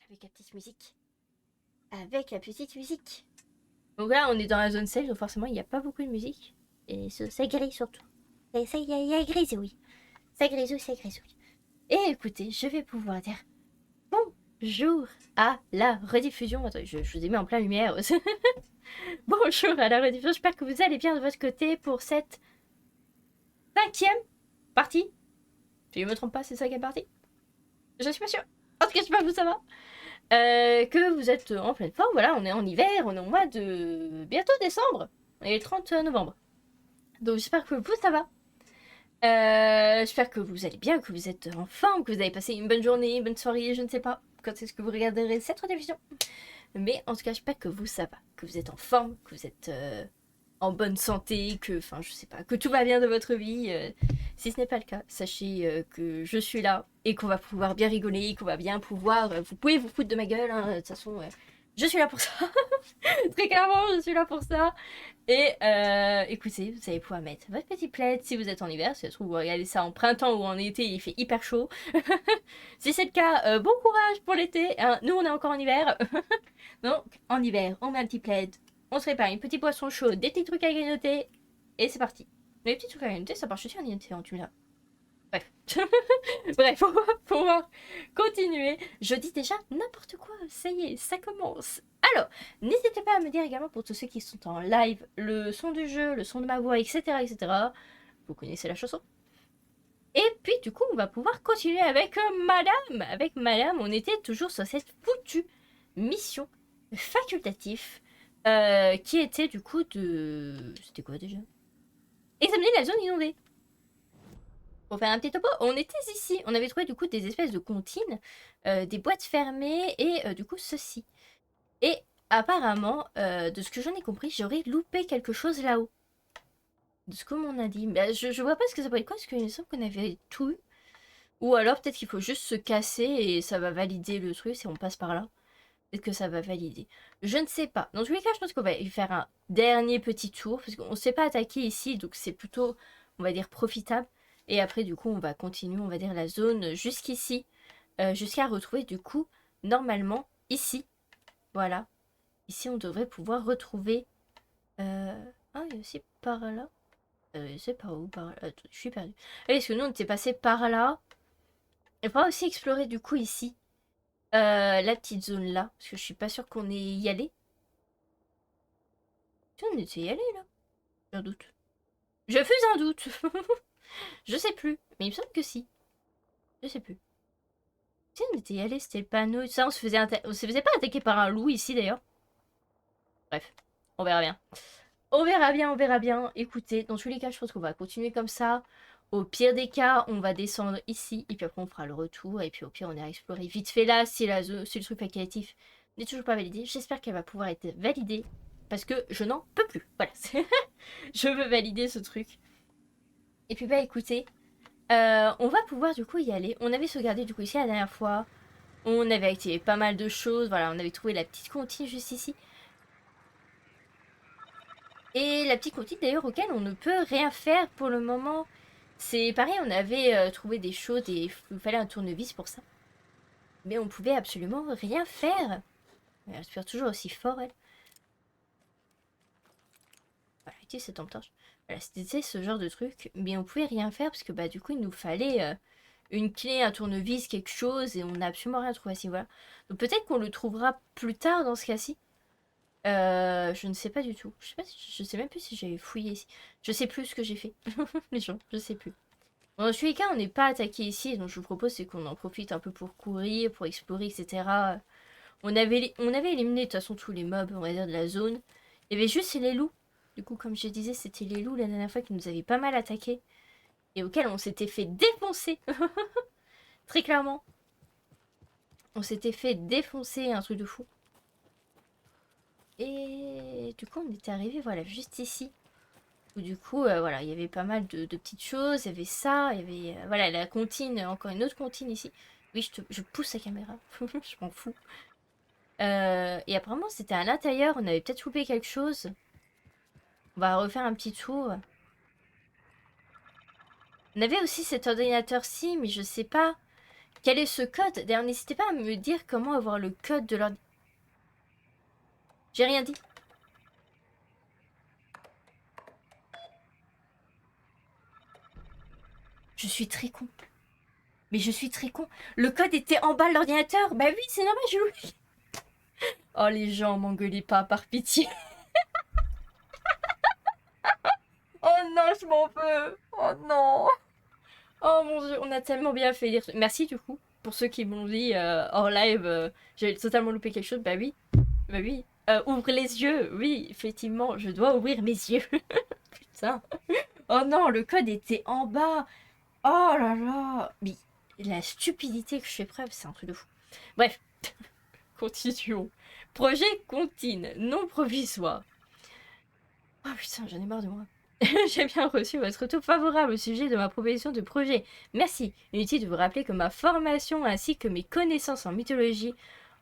avec la petite musique. Avec la petite musique. Donc là, on est dans la zone sèche, donc forcément, il n'y a pas beaucoup de musique. Et ça grille surtout. Ça y a grisouille. Ça grisouille, ça grisouille. Et écoutez, je vais pouvoir dire bonjour à la rediffusion. Attends, je vous ai mis en plein lumière. Bonjour à la rediffusion. J'espère que vous allez bien de votre côté pour cette 5e partie. Si je ne me trompe pas, c'est 5e partie. Je suis pas sûre. En tout cas, j'espère que vous ça va. Que vous êtes en pleine forme. Voilà, on est en hiver, on est au mois de bientôt décembre. On est le 30 novembre. Donc j'espère que vous ça va. J'espère que vous allez bien, que vous êtes en forme, que vous avez passé une bonne journée, une bonne soirée, je ne sais pas quand est-ce que vous regarderez cette rediffusion. Mais en tout cas, j'espère que vous ça va, que vous êtes en forme, que vous êtes en bonne santé, que, enfin, je sais pas, que tout va bien de votre vie. Si ce n'est pas le cas, sachez que je suis là et qu'on va pouvoir bien rigoler, qu'on va bien pouvoir. Vous pouvez vous foutre de ma gueule, hein, de toute façon, je suis là pour ça. Très clairement, je suis là pour ça. Et écoutez, vous allez pouvoir mettre votre petit plaid si vous êtes en hiver. Si ça se trouve, vous regardez ça en printemps ou en été, il fait hyper chaud. Si c'est le cas, bon courage pour l'été. Hein. Nous, on est encore en hiver. Donc, en hiver, on met un petit plaid, on se prépare une petite boisson chaude, des petits trucs à grignoter, et c'est parti. Mais les petits trucs à grignoter, ça marche aussi en été, hein, tu me diras. Bref. Bref, on va pouvoir continuer. Je dis déjà n'importe quoi, ça y est, ça commence. Alors, n'hésitez pas à me dire également pour tous ceux qui sont en live, le son du jeu, le son de ma voix, etc. etc. Vous connaissez la chanson. Et puis du coup, on va pouvoir continuer avec Madame. Avec Madame, on était toujours sur cette foutue mission facultative qui était du coup de... C'était quoi déjà? Examiner la zone inondée. Pour faire un petit topo, on était ici, on avait trouvé du coup des espèces de comptines, des boîtes fermées et du coup ceci. Et apparemment, de ce que j'en ai compris, j'aurais loupé quelque chose là-haut. De ce que m'on a dit. Bah, je vois pas ce que ça peut être quoi, parce qu'il me semble qu'on avait tout eu. Ou alors peut-être qu'il faut juste se casser et ça va valider le truc si on passe par là. Peut-être que ça va valider. Je ne sais pas. Dans tous les cas, je pense qu'on va y faire un dernier petit tour. Parce qu'on ne s'est pas attaqué ici. Donc c'est plutôt, on va dire, profitable. Et après, du coup, on va continuer, on va dire, la zone jusqu'ici. Jusqu'à retrouver, du coup, normalement, ici. Voilà. Ici, on devrait pouvoir retrouver... Ah, il y a aussi par là. C'est par où par là? Attends, je suis perdue. Est-ce que nous, on était passé par là? Il faudra aussi explorer, du coup, ici. La petite zone là, parce que je suis pas sûre qu'on ait y allé. Si on était y allé là, j'ai un doute. Je fus un doute. Je sais plus, mais il me semble que si. Je sais plus. Si on était y allé, c'était le panneau. Ça, on se faisait pas attaquer par un loup ici d'ailleurs. Bref, on verra bien. On verra bien, on verra bien. Écoutez, dans tous les cas, je pense qu'on va continuer comme ça. Au pire des cas, on va descendre ici et puis après on fera le retour. Et puis au pire, on ira explorer vite fait là si le truc facultatif n'est toujours pas validé. J'espère qu'elle va pouvoir être validée parce que je n'en peux plus. Voilà, je veux valider ce truc. Et puis bah écoutez, on va pouvoir du coup y aller. On avait sauvegardé du coup ici la dernière fois. On avait activé pas mal de choses. Voilà, on avait trouvé la petite comptine juste ici. Et la petite comptine d'ailleurs auquel on ne peut rien faire pour le moment. C'est pareil, on avait trouvé des choses et il nous fallait un tournevis pour ça. Mais on pouvait absolument rien faire. Elle respire toujours aussi fort, elle. Voilà, utilise cette lampe torche. Voilà, c'était ce genre de truc. Mais on pouvait rien faire parce que bah du coup il nous fallait une clé, un tournevis, quelque chose. Et on n'a absolument rien trouvé à ce niveau-là. Donc peut-être qu'on le trouvera plus tard dans ce cas-ci. Je ne sais pas du tout. Je sais même plus si j'avais fouillé ici. Je sais plus ce que j'ai fait. Les gens, je sais plus. Bon, dans tous les cas, on n'est pas attaqué ici. Donc je vous propose c'est qu'on en profite un peu pour courir, pour explorer, etc. On avait éliminé de toute façon tous les mobs, on va dire, de la zone. Il y avait juste les loups. Du coup, comme je disais, c'était les loups la dernière fois qui nous avaient pas mal attaqué. Et auxquels on s'était fait défoncer. Très clairement. On s'était fait défoncer, un truc de fou. Et du coup, on était arrivé, voilà, juste ici. Où du coup, voilà, il y avait pas mal de petites choses. Il y avait ça, il y avait, voilà, la comptine, encore une autre comptine ici. Oui, je pousse la caméra. Je m'en fous. Et apparemment, c'était à l'intérieur. On avait peut-être loupé quelque chose. On va refaire un petit tour. On avait aussi cet ordinateur-ci, mais je sais pas Quel est ce code? D'ailleurs, n'hésitez pas à me dire comment avoir le code de l'ordi. J'ai rien dit. Je suis très con. Mais je suis très con. Le code était en bas de l'ordinateur. Bah oui, c'est normal, j'ai oublié. Oh, les gens, m'engueulez pas, par pitié. Oh non, je m'en veux. Oh non. Oh mon dieu, on a tellement bien fait lire. Merci du coup, pour ceux qui m'ont dit hors live, j'avais totalement loupé quelque chose. Bah oui, bah oui. Ouvre les yeux. Oui, effectivement, je dois ouvrir mes yeux. Putain. Oh non, le code était en bas. Oh là là. Mais la stupidité que je fais preuve, c'est un truc de fou. Bref, continuons. Projet Contine, non provisoire. Oh putain, j'en ai marre de moi. J'ai bien reçu votre retour favorable au sujet de ma proposition de projet. Merci. Inutile de vous rappeler que ma formation ainsi que mes connaissances en mythologie,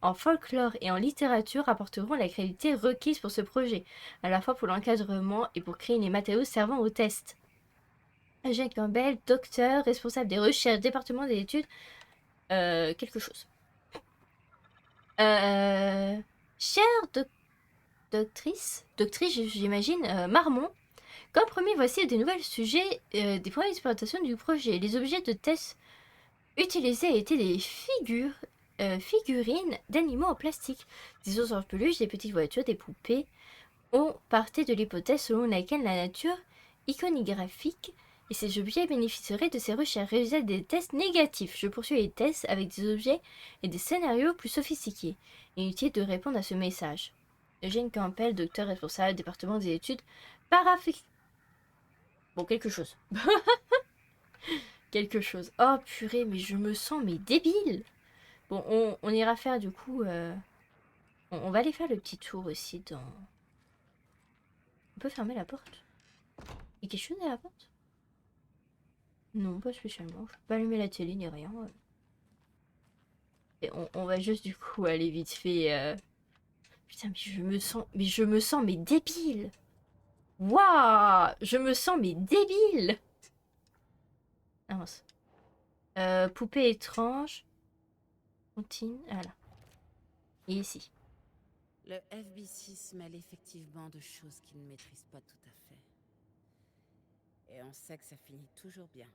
en folklore et en littérature apporteront la qualité requise pour ce projet, à la fois pour l'encadrement et pour créer les matériaux servant au test. Jacques Campbell, docteur, responsable des recherches, département des études, quelque chose. Chère doctrice, j'imagine, Marmont, comme promis, voici des nouvelles sujets des premières exploitations du projet. Les objets de test utilisés étaient des figurines d'animaux en plastique, des ours en peluche, des petites voitures, des poupées. On partait de l'hypothèse selon laquelle la nature iconographique et ces objets bénéficieraient de ces recherches. Résultat des tests négatifs. Je poursuis les tests avec des objets et des scénarios plus sophistiqués. Inutile de répondre à ce message. Eugène Campbell, docteur responsable, département des études paraphysiques. Bon, quelque chose. Quelque chose. Oh purée, mais je me sens mais débile. Bon, on ira faire du coup... on va aller faire le petit tour aussi dans... On peut fermer la porte? Il y a quelque chose à la porte? Non, pas spécialement. Je peux pas allumer la télé ni rien. Et on va juste du coup aller vite fait... Putain, mais je me sens mais débile. Waouh, je me sens mais débile. Ah mince. Poupée étrange. Continue. Voilà. Et ici. Le FB6 mêle effectivement de choses qu'il ne maîtrise pas tout à fait. Et on sait que ça finit toujours bien.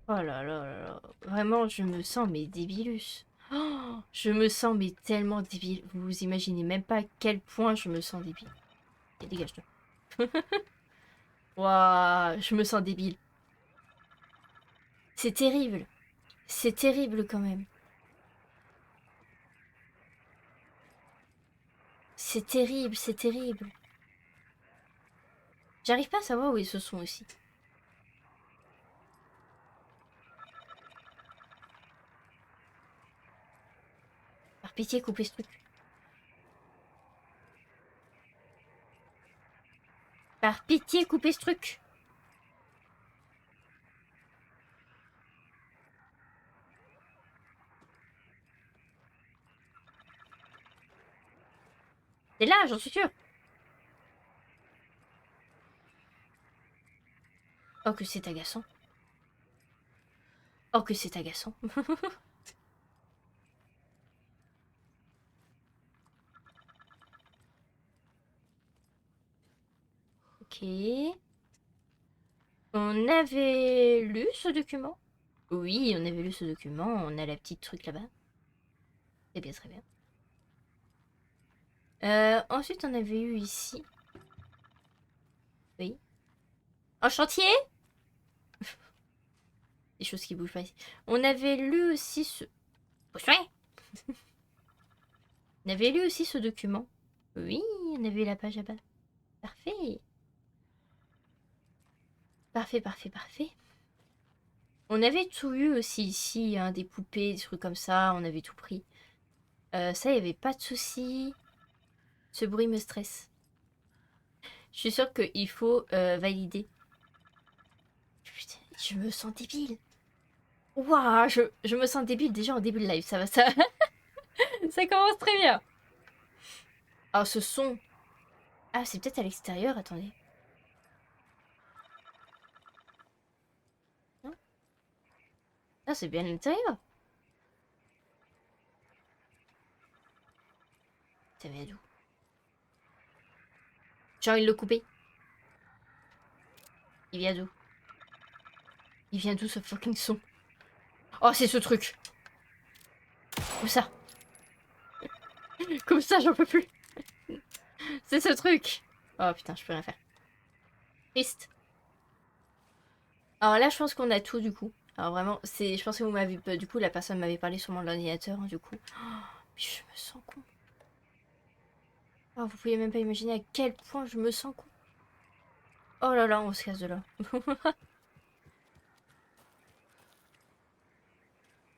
Oh là là là là. Vraiment, je me sens mais débilus. Oh, je me sens mais tellement débile. Vous vous imaginez même pas à quel point je me sens débile. Et dégage-toi. Waouh, je me sens débile. C'est terrible. C'est terrible quand même. C'est terrible, c'est terrible. J'arrive pas à savoir où ils se sont aussi. Par pitié, coupez ce truc. Par pitié, coupez ce truc. C'est là, j'en suis sûre. Oh, que c'est agaçant. Oh, que c'est agaçant. Ok. On avait lu ce document? Oui, on avait lu ce document. On a la petite truc là-bas. C'est bien, très bien. Ensuite, on avait eu ici. Oui. Un chantier? Des choses qui bougent pas ici. On avait lu aussi ce... On avait lu aussi ce document. Oui, on avait la page à bas. Parfait. Parfait, parfait, parfait. On avait tout eu aussi ici, hein, des poupées, des trucs comme ça. On avait tout pris. Ça, il n'y avait pas de souci. Ce bruit me stresse. Je suis sûre qu'il faut valider. Putain, je me sens débile. Waouh, je me sens débile déjà en début de live. Ça va, ça... ça commence très bien. Ah, ce son. Ah, c'est peut-être à l'extérieur, attendez. Ah, c'est bien l'intérieur. Ça vient d'où? J'ai envie de le couper. Il vient d'où? Il vient d'où ce fucking son? Oh, c'est ce truc. Comme ça. Comme ça, j'en peux plus. C'est ce truc. Oh putain, je peux rien faire. Triste. Alors là, je pense qu'on a tout du coup. Alors vraiment, c'est, je pense que vous m'avez, du coup, la personne m'avait parlé sur mon ordinateur, hein, du coup. Oh, je me sens con. Oh, vous pouvez même pas imaginer à quel point je me sens con. Oh là là, on se casse de là.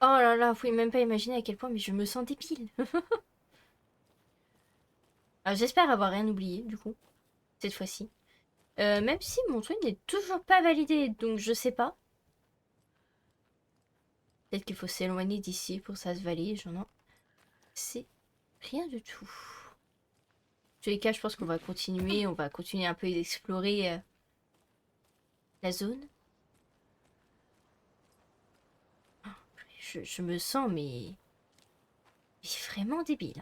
Oh là là, vous pouvez même pas imaginer à quel point, mais je me sens débile. Alors j'espère avoir rien oublié, du coup, cette fois-ci. Même si mon truc n'est toujours pas validé, donc je sais pas. Peut-être qu'il faut s'éloigner d'ici pour ça se valider, j'en ai. C'est rien du tout. En tous les cas, je pense qu'on va continuer. On va continuer un peu d'explorer la zone. Je me sens, mais vraiment débile.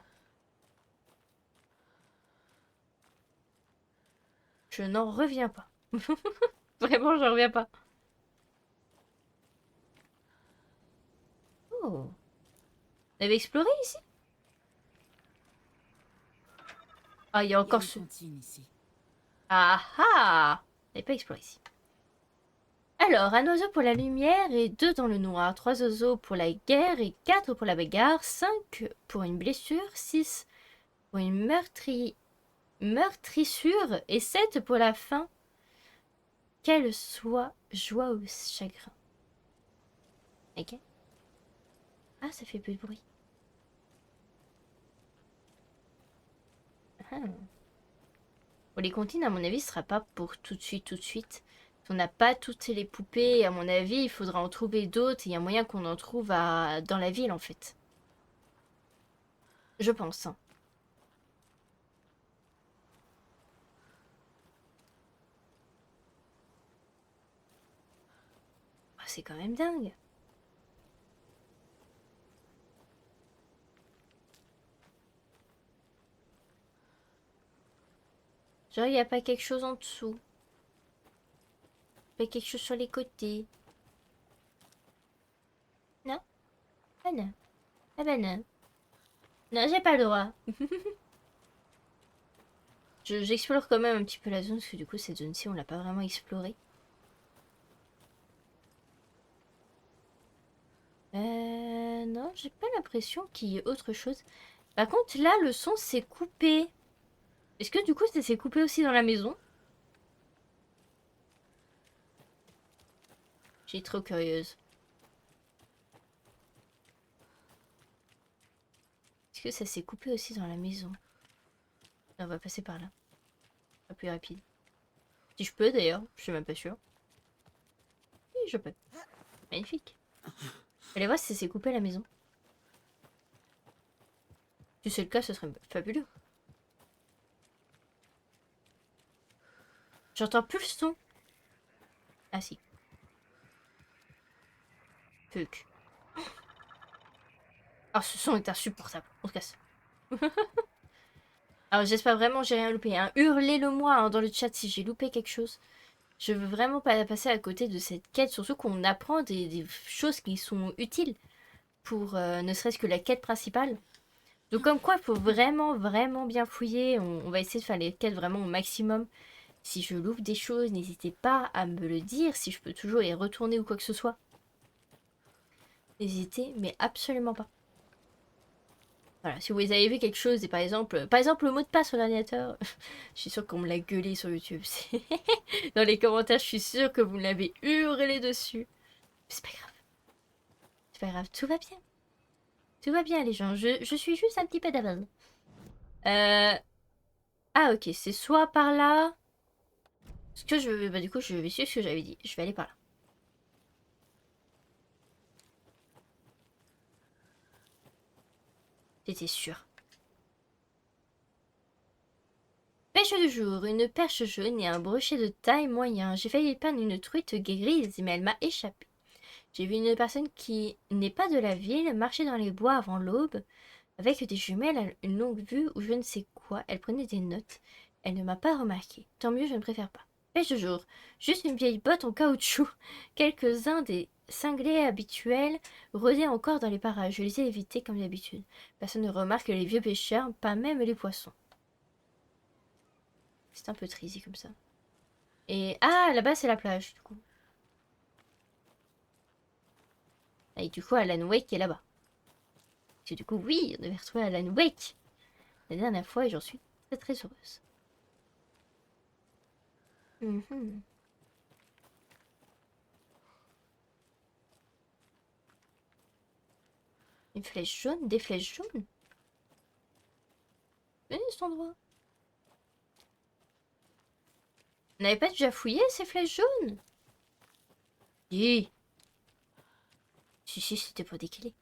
Je n'en reviens pas. Vraiment, j'en reviens pas. Oh. Vous avez exploré ici? Ah, il y a encore ce... Ici. Ah ah! Vous n'avez pas exploré ici. Alors, un oiseau pour la lumière et 2 dans le noir. 3 oiseaux pour la guerre et 4 pour la bagarre. 5 pour une blessure. 6 pour une meurtrissure. Et 7 pour la faim. Qu'elle soit joie ou chagrin. Ok. Ah, ça fait peu de bruit. Ah. Pour les comptines, à mon avis, ce sera pas pour tout de suite, tout de suite. On n'a pas toutes les poupées, à mon avis, il faudra en trouver d'autres. Il y a moyen qu'on en trouve dans la ville, en fait. Je pense. Hein. Oh, c'est quand même dingue. Genre, il n'y a pas quelque chose en dessous. Pas quelque chose sur les côtés. Non? Ah non. Ah bah non. Non, j'ai pas le droit. J'explore quand même un petit peu la zone, parce que du coup, cette zone-ci, on l'a pas vraiment explorée. Non, j'ai pas l'impression qu'il y ait autre chose. Par contre, là, le son s'est coupé. Est-ce que du coup, ça s'est coupé aussi dans la maison? J'ai trop curieuse. Est-ce que ça s'est coupé aussi dans la maison? On va passer par là. Pas plus rapide. Si je peux d'ailleurs, je suis même pas sûre. Oui, je peux. Magnifique. Allez voir si ça s'est coupé à la maison. Si c'est le cas, ce serait fabuleux. J'entends plus le son. Ah si. Fuck. Ah, ce son est insupportable. On se casse. Alors j'espère vraiment que j'ai rien loupé. Hein. Hurlez-le-moi hein, dans le chat si j'ai loupé quelque chose. Je veux vraiment pas passer à côté de cette quête. Surtout qu'on apprend des choses qui sont utiles pour ne serait-ce que la quête principale. Donc comme quoi, il faut vraiment, vraiment bien fouiller. On va essayer de faire les quêtes vraiment au maximum. Si je loupe des choses, n'hésitez pas à me le dire. Si je peux toujours y retourner ou quoi que ce soit. N'hésitez, mais absolument pas. Voilà, si vous avez vu quelque chose, et par exemple le mot de passe sur l'ordinateur, je suis sûre qu'on me l'a gueulé sur YouTube. Dans les commentaires, je suis sûre que vous l'avez hurlé dessus. C'est pas grave. C'est pas grave, tout va bien. Tout va bien les gens, je suis juste un petit peu d'avance. Ah ok, c'est soit par là... Ce que je... Bah du coup, je vais suivre ce que j'avais dit. Je vais aller par là. J'étais sûre. Pêche du jour, une perche jaune et un brochet de taille moyen. J'ai failli peindre une truite grise, mais elle m'a échappé. J'ai vu une personne qui n'est pas de la ville marcher dans les bois avant l'aube, avec des jumelles à une longue vue ou je ne sais quoi. Elle prenait des notes. Elle ne m'a pas remarqué. Tant mieux, je ne préfère pas. Pêche de jour. Juste une vieille botte en caoutchouc. Quelques-uns des cinglés habituels rôdaient encore dans les parages. Je les ai évités comme d'habitude. Personne ne remarque les vieux pêcheurs, pas même les poissons. C'est un peu triste comme ça. Et ah, là-bas c'est la plage du coup. Et du coup, Alan Wake est là-bas. Et du coup, oui, on devait retrouver Alan Wake la dernière fois et j'en suis très très heureuse. Mhm. Une flèche jaune, des flèches jaunes. Venez cet endroit. On n'avait pas déjà fouillé ces flèches jaunes? Si. Si, c'était pour décaler.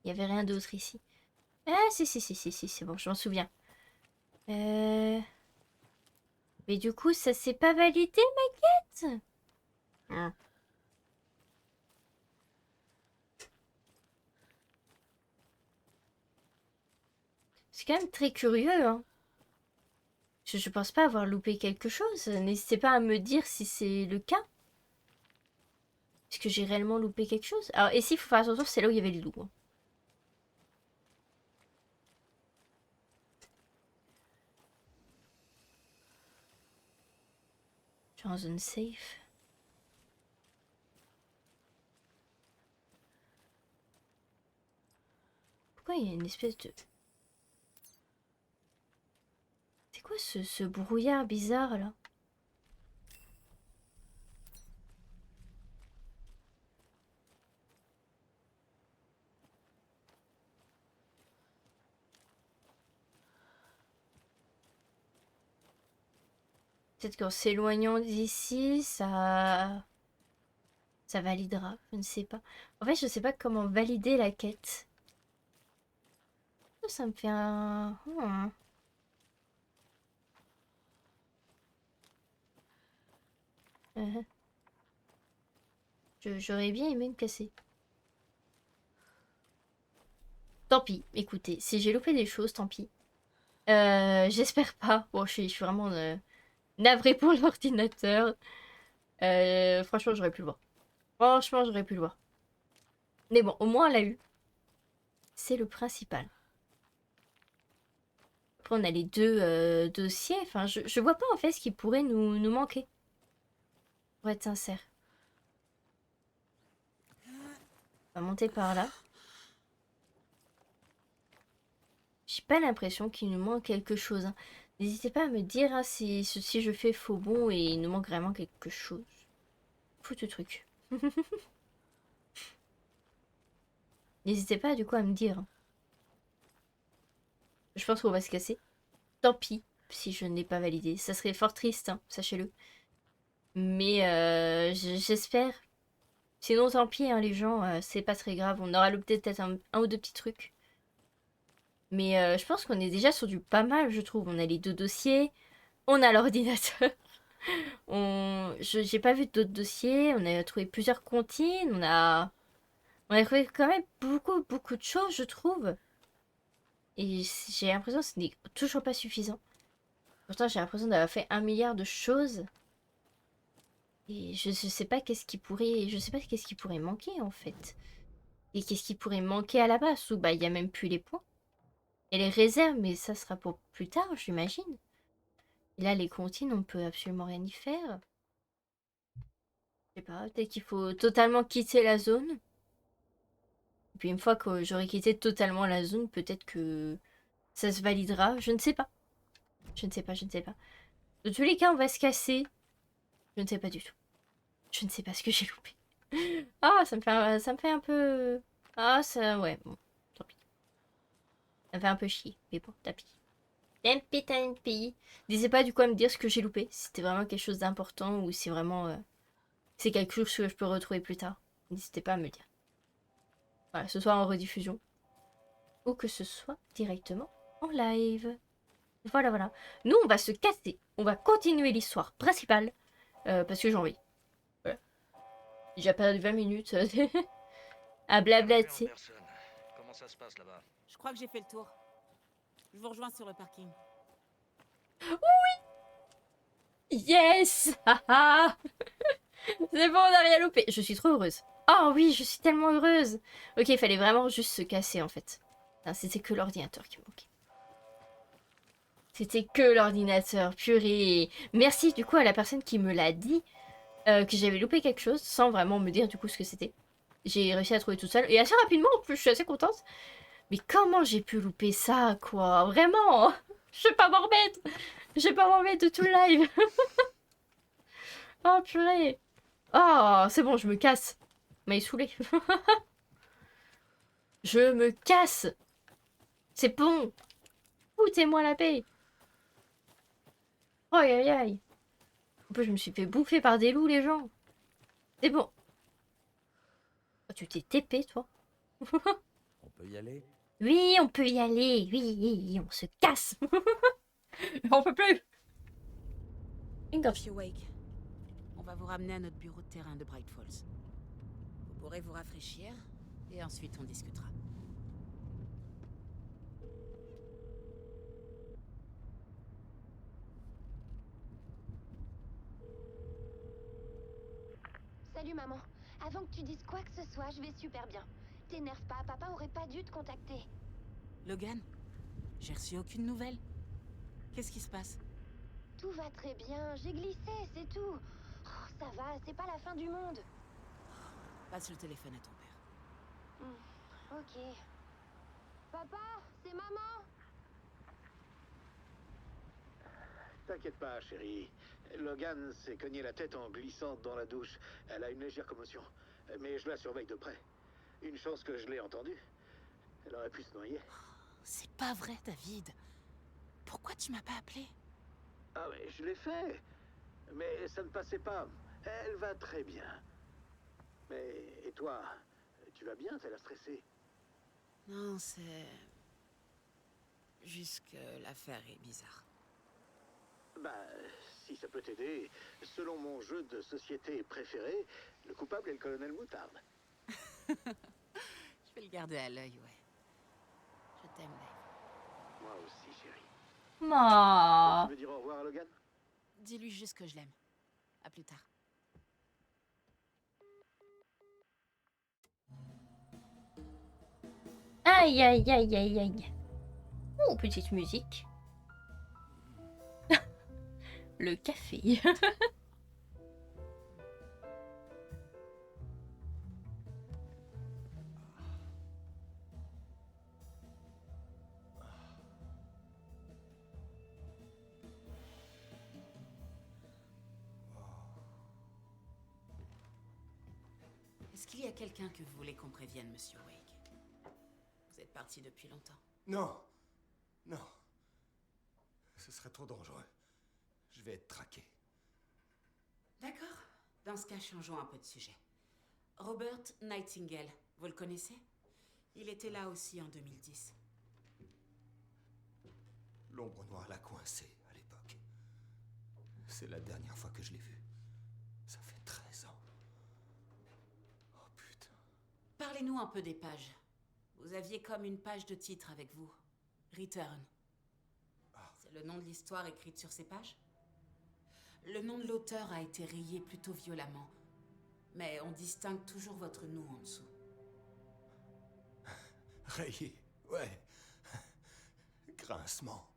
Il n'y avait rien d'autre ici. Ah, si, c'est bon, je m'en souviens. Mais du coup, ça s'est pas validé, ma quête? Hmm. C'est quand même très curieux, hein. Je pense pas avoir loupé quelque chose. N'hésitez pas à me dire si c'est le cas. Est-ce que j'ai réellement loupé quelque chose? Alors, ici, il faut faire attention, c'est là où il y avait les loups, hein. Je suis en zone safe. Pourquoi il y a une espèce de... C'est quoi ce brouillard bizarre, là? Peut-être qu'en s'éloignant d'ici, ça validera. Je ne sais pas. En fait, je sais pas comment valider la quête. Ça me fait un... Euh, J'aurais bien aimé me casser. Tant pis, écoutez, si j'ai loupé des choses, tant pis. J'espère pas. Bon, je suis vraiment navrée pour l'ordinateur. Franchement, j'aurais pu le voir. Franchement, j'aurais pu le voir. Mais bon, au moins, on l'a eu. C'est le principal. Après, on a les deux dossiers. Enfin, je vois pas en fait ce qui pourrait nous manquer. Pour être sincère. On va monter par là. J'ai pas l'impression qu'il nous manque quelque chose, hein. N'hésitez pas à me dire hein, si je fais faux bon et il nous manque vraiment quelque chose. Foutu truc. N'hésitez pas du coup à me dire, hein. Je pense qu'on va se casser. Tant pis si je ne l'ai pas validé. Ça serait fort triste, hein, sachez-le. Mais j'espère. Sinon, tant pis, hein, les gens, c'est pas très grave. On aura loupé peut-être un ou deux petits trucs. Mais je pense qu'on est déjà sur du pas mal, je trouve. On a les deux dossiers, on a l'ordinateur. J'ai pas vu d'autres dossiers. On a trouvé plusieurs comptines. On a trouvé quand même beaucoup de choses, je trouve. Et j'ai l'impression que ce n'est toujours pas suffisant. Pourtant, j'ai l'impression d'avoir fait 1 milliard de choses. Et je sais pas qu'est-ce qui pourrait, je sais pas qu'est-ce qui pourrait manquer en fait. Et qu'est-ce qui pourrait manquer à la base, ou bah il y a même plus les points. Et les réserves, mais ça sera pour plus tard, j'imagine. Et là, les comptines, on peut absolument rien y faire. Je sais pas, peut-être qu'il faut totalement quitter la zone. Et puis une fois que j'aurai quitté totalement la zone, peut-être que ça se validera. Je ne sais pas. Je ne sais pas, je ne sais pas. De tous les cas, on va se casser. Je ne sais pas du tout. Je ne sais pas ce que j'ai loupé. Ah, ça me fait un peu... Ah, ça... Ouais, bon, tant pis. Ça me fait un peu chier. Mais bon, tant pis. Tant pis. N'hésitez pas du coup à me dire ce que j'ai loupé. Si c'était vraiment quelque chose d'important ou si vraiment... c'est quelque chose que je peux retrouver plus tard. N'hésitez pas à me le dire. Voilà, ce soit en rediffusion. Ou que ce soit directement en live. Voilà. Nous, on va se casser. On va continuer l'histoire principale. Parce que j'ai envie. J'ai déjà perdu 20 minutes à Bienvenue en blablater. personne. Comment ça se passe là-bas? Je crois que j'ai fait le tour. Je vous rejoins sur le parking. Yes! Haha. C'est bon, on a rien loupé. Je suis trop heureuse. Oh oui, je suis tellement heureuse. Ok, il fallait vraiment juste se casser en fait. C'était que l'ordinateur qui manquait. C'était que l'ordinateur, purée. Merci du coup à la personne qui me l'a dit que j'avais loupé quelque chose sans vraiment me dire du coup ce que c'était. J'ai réussi à trouver toute seule et assez rapidement en plus, je suis assez contente. Mais comment j'ai pu louper ça quoi? Vraiment? Je vais pas m'en remettre. Je vais pas m'en remettre de tout le live. Oh purée. Oh, c'est bon, je me casse. Mais saoulé. Je me casse. C'est bon. Foutez-moi la paix. Oh aïe aïe. En plus, je me suis fait bouffer par des loups, les gens. C'est bon. Oh, tu t'es TP, toi? On peut y aller? Oui, on peut y aller. Oui, on se casse. On peut plus. Monsieur Wake, on va vous ramener à notre bureau de terrain de Bright Falls. Vous pourrez vous rafraîchir et ensuite on discutera. Salut maman. Avant que tu dises quoi que ce soit, je vais super bien. T'énerve pas, papa aurait pas dû te contacter. Logan, j'ai reçu aucune nouvelle. Qu'est-ce qui se passe? Tout va très bien, j'ai glissé, c'est tout. Oh, ça va, c'est pas la fin du monde. Passe le téléphone à ton père. Ok. Papa, c'est maman. T'inquiète pas, chérie. Logan s'est cogné la tête en glissant dans la douche. Elle a une légère commotion. Mais je la surveille de près. Une chance que je l'ai entendue. Elle aurait pu se noyer. C'est pas vrai, David. Pourquoi tu m'as pas appelé? Ah mais je l'ai fait. Mais ça ne passait pas. Elle va très bien. Mais et toi? Tu vas bien? T'as l'air stressé. Non, c'est... juste que l'affaire est bizarre. Bah, si ça peut t'aider, selon mon jeu de société préféré, le coupable est le colonel Moutarde. Je vais le garder à l'œil, ouais. Je t'aime, Dave. Moi aussi, chérie. Ma. Tu veux dire au revoir à Logan? Dis-lui juste que je l'aime. À plus tard. Aïe, aïe, aïe, aïe, aïe. Oh, petite musique. Le café. Est-ce qu'il y a quelqu'un que vous voulez qu'on prévienne, Monsieur Wake? Vous êtes parti depuis longtemps. Non. Non. Ce serait trop dangereux. Je vais être traqué. D'accord. Dans ce cas, changeons un peu de sujet. Robert Nightingale, vous le connaissez? Il était là aussi en 2010. L'ombre noire l'a coincé à l'époque. C'est la dernière fois que je l'ai vu. Ça fait 13 ans. Oh putain. Parlez-nous un peu des pages. Vous aviez comme une page de titre avec vous. Return. C'est le nom de l'histoire écrite sur ces pages? Le nom de l'auteur a été rayé plutôt violemment. Mais on distingue toujours votre nom en dessous. Rayé, ouais. Grincement.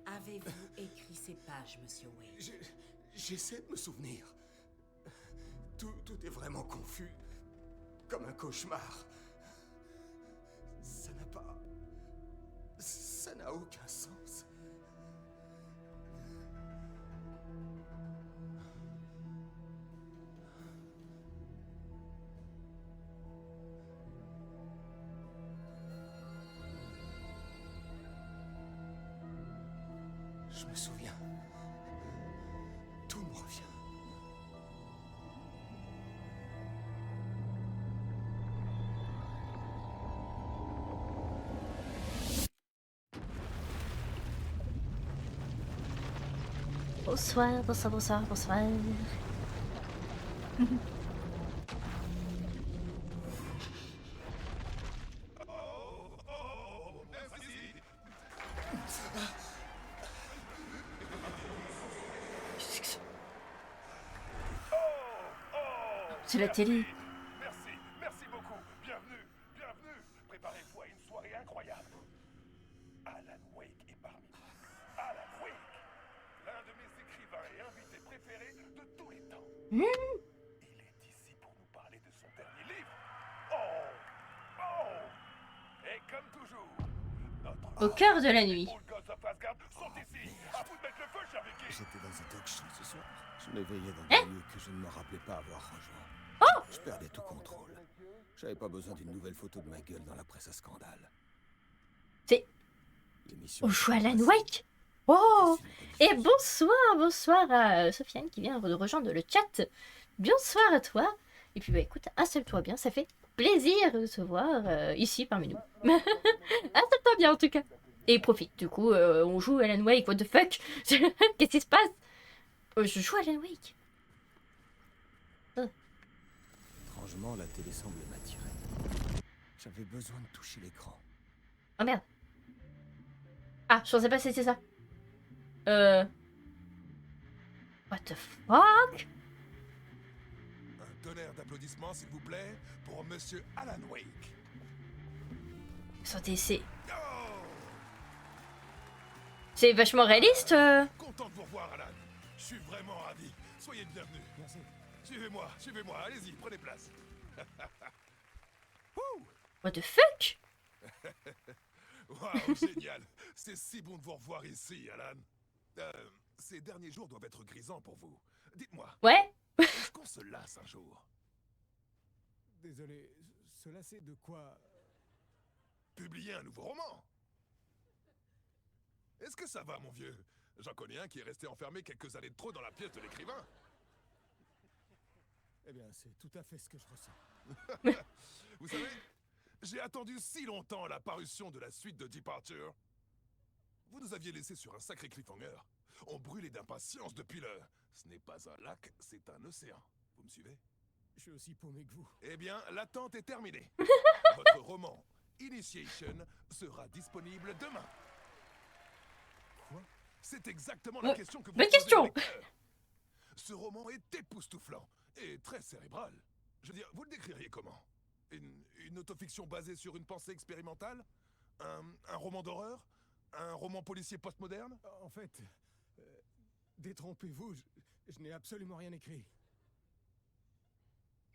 Avez-vous écrit ces pages, Monsieur Wake? J'essaie de me souvenir. Tout est vraiment confus. Comme un cauchemar. Ça n'a pas... Ça n'a aucun sens. Je me souviens. Tout me revient. Bonsoir, bonsoir, bonsoir, bonsoir. Qu'est-ce que c'est? C'est la télé. Merci beaucoup. Bienvenue. Préparez-vous à une soirée incroyable. Alan Wake est parmi nous. Alan Wake, l'un de mes écrivains et invités préférés de tous les temps. Il est ici pour nous parler de son dernier livre. Et comme toujours, notre Au cœur de la nuit. All Gods of Asgard sont ici. À vous de mettre le feu, cher Vicky. J'étais dans un talk show ce soir. Je m'éveillais dans des lieux que je ne me rappelais pas avoir rejoints. Je perdais tout contrôle. J'avais pas besoin d'une nouvelle photo de ma gueule dans la presse à scandale. C'est... L'émission. On joue Alan Wake. Oh. Et bonsoir à Sofiane qui vient de rejoindre le chat. Bonsoir à toi. Et puis bah écoute, installe-toi bien, ça fait plaisir de te voir ici parmi nous. Installe-toi bien en tout cas. Et profite, du coup, on joue Alan Wake, what the fuck. Qu'est-ce qui se passe? Je joue Alan Wake. Étrangement, la télé semble m'attirer. J'avais besoin de toucher l'écran. Oh merde. Ah, je pensais pas que c'était ça. What the fuck? Un tonnerre d'applaudissements, s'il vous plaît, pour Monsieur Alan Wake. Attendez, c'est... Oh, C'est vachement réaliste. content de vous revoir, Alan. Je suis vraiment ravi. Soyez le bienvenu. Merci. Suivez-moi, allez-y, prenez place. Wouh! What the fuck? Waouh, génial. C'est si bon de vous revoir ici, Alan. Ces derniers jours doivent être grisants pour vous. Dites-moi, Ouais. est-ce qu'on se lasse un jour? Désolé, se lasser de quoi? Publier un nouveau roman? Est-ce que ça va, mon vieux? J'en connais un qui est resté enfermé quelques années de trop dans la pièce de l'écrivain. Eh bien, c'est tout à fait ce que je ressens. Vous savez, j'ai attendu si longtemps la parution de la suite de Departure. Vous nous aviez laissé sur un sacré cliffhanger. On brûlait d'impatience depuis le... Ce n'est pas un lac, c'est un océan. Vous me suivez? Je suis aussi paumé que vous. Eh bien, l'attente est terminée. Votre roman, Initiation, sera disponible demain. Quoi? C'est exactement la question que vous bonne posez au question. lecteur. Ce roman est époustouflant et très cérébral. Je veux dire, vous le décririez comment? Une autofiction basée sur une pensée expérimentale? Un roman d'horreur? Un roman policier postmoderne? En fait, détrompez-vous, je n'ai absolument rien écrit.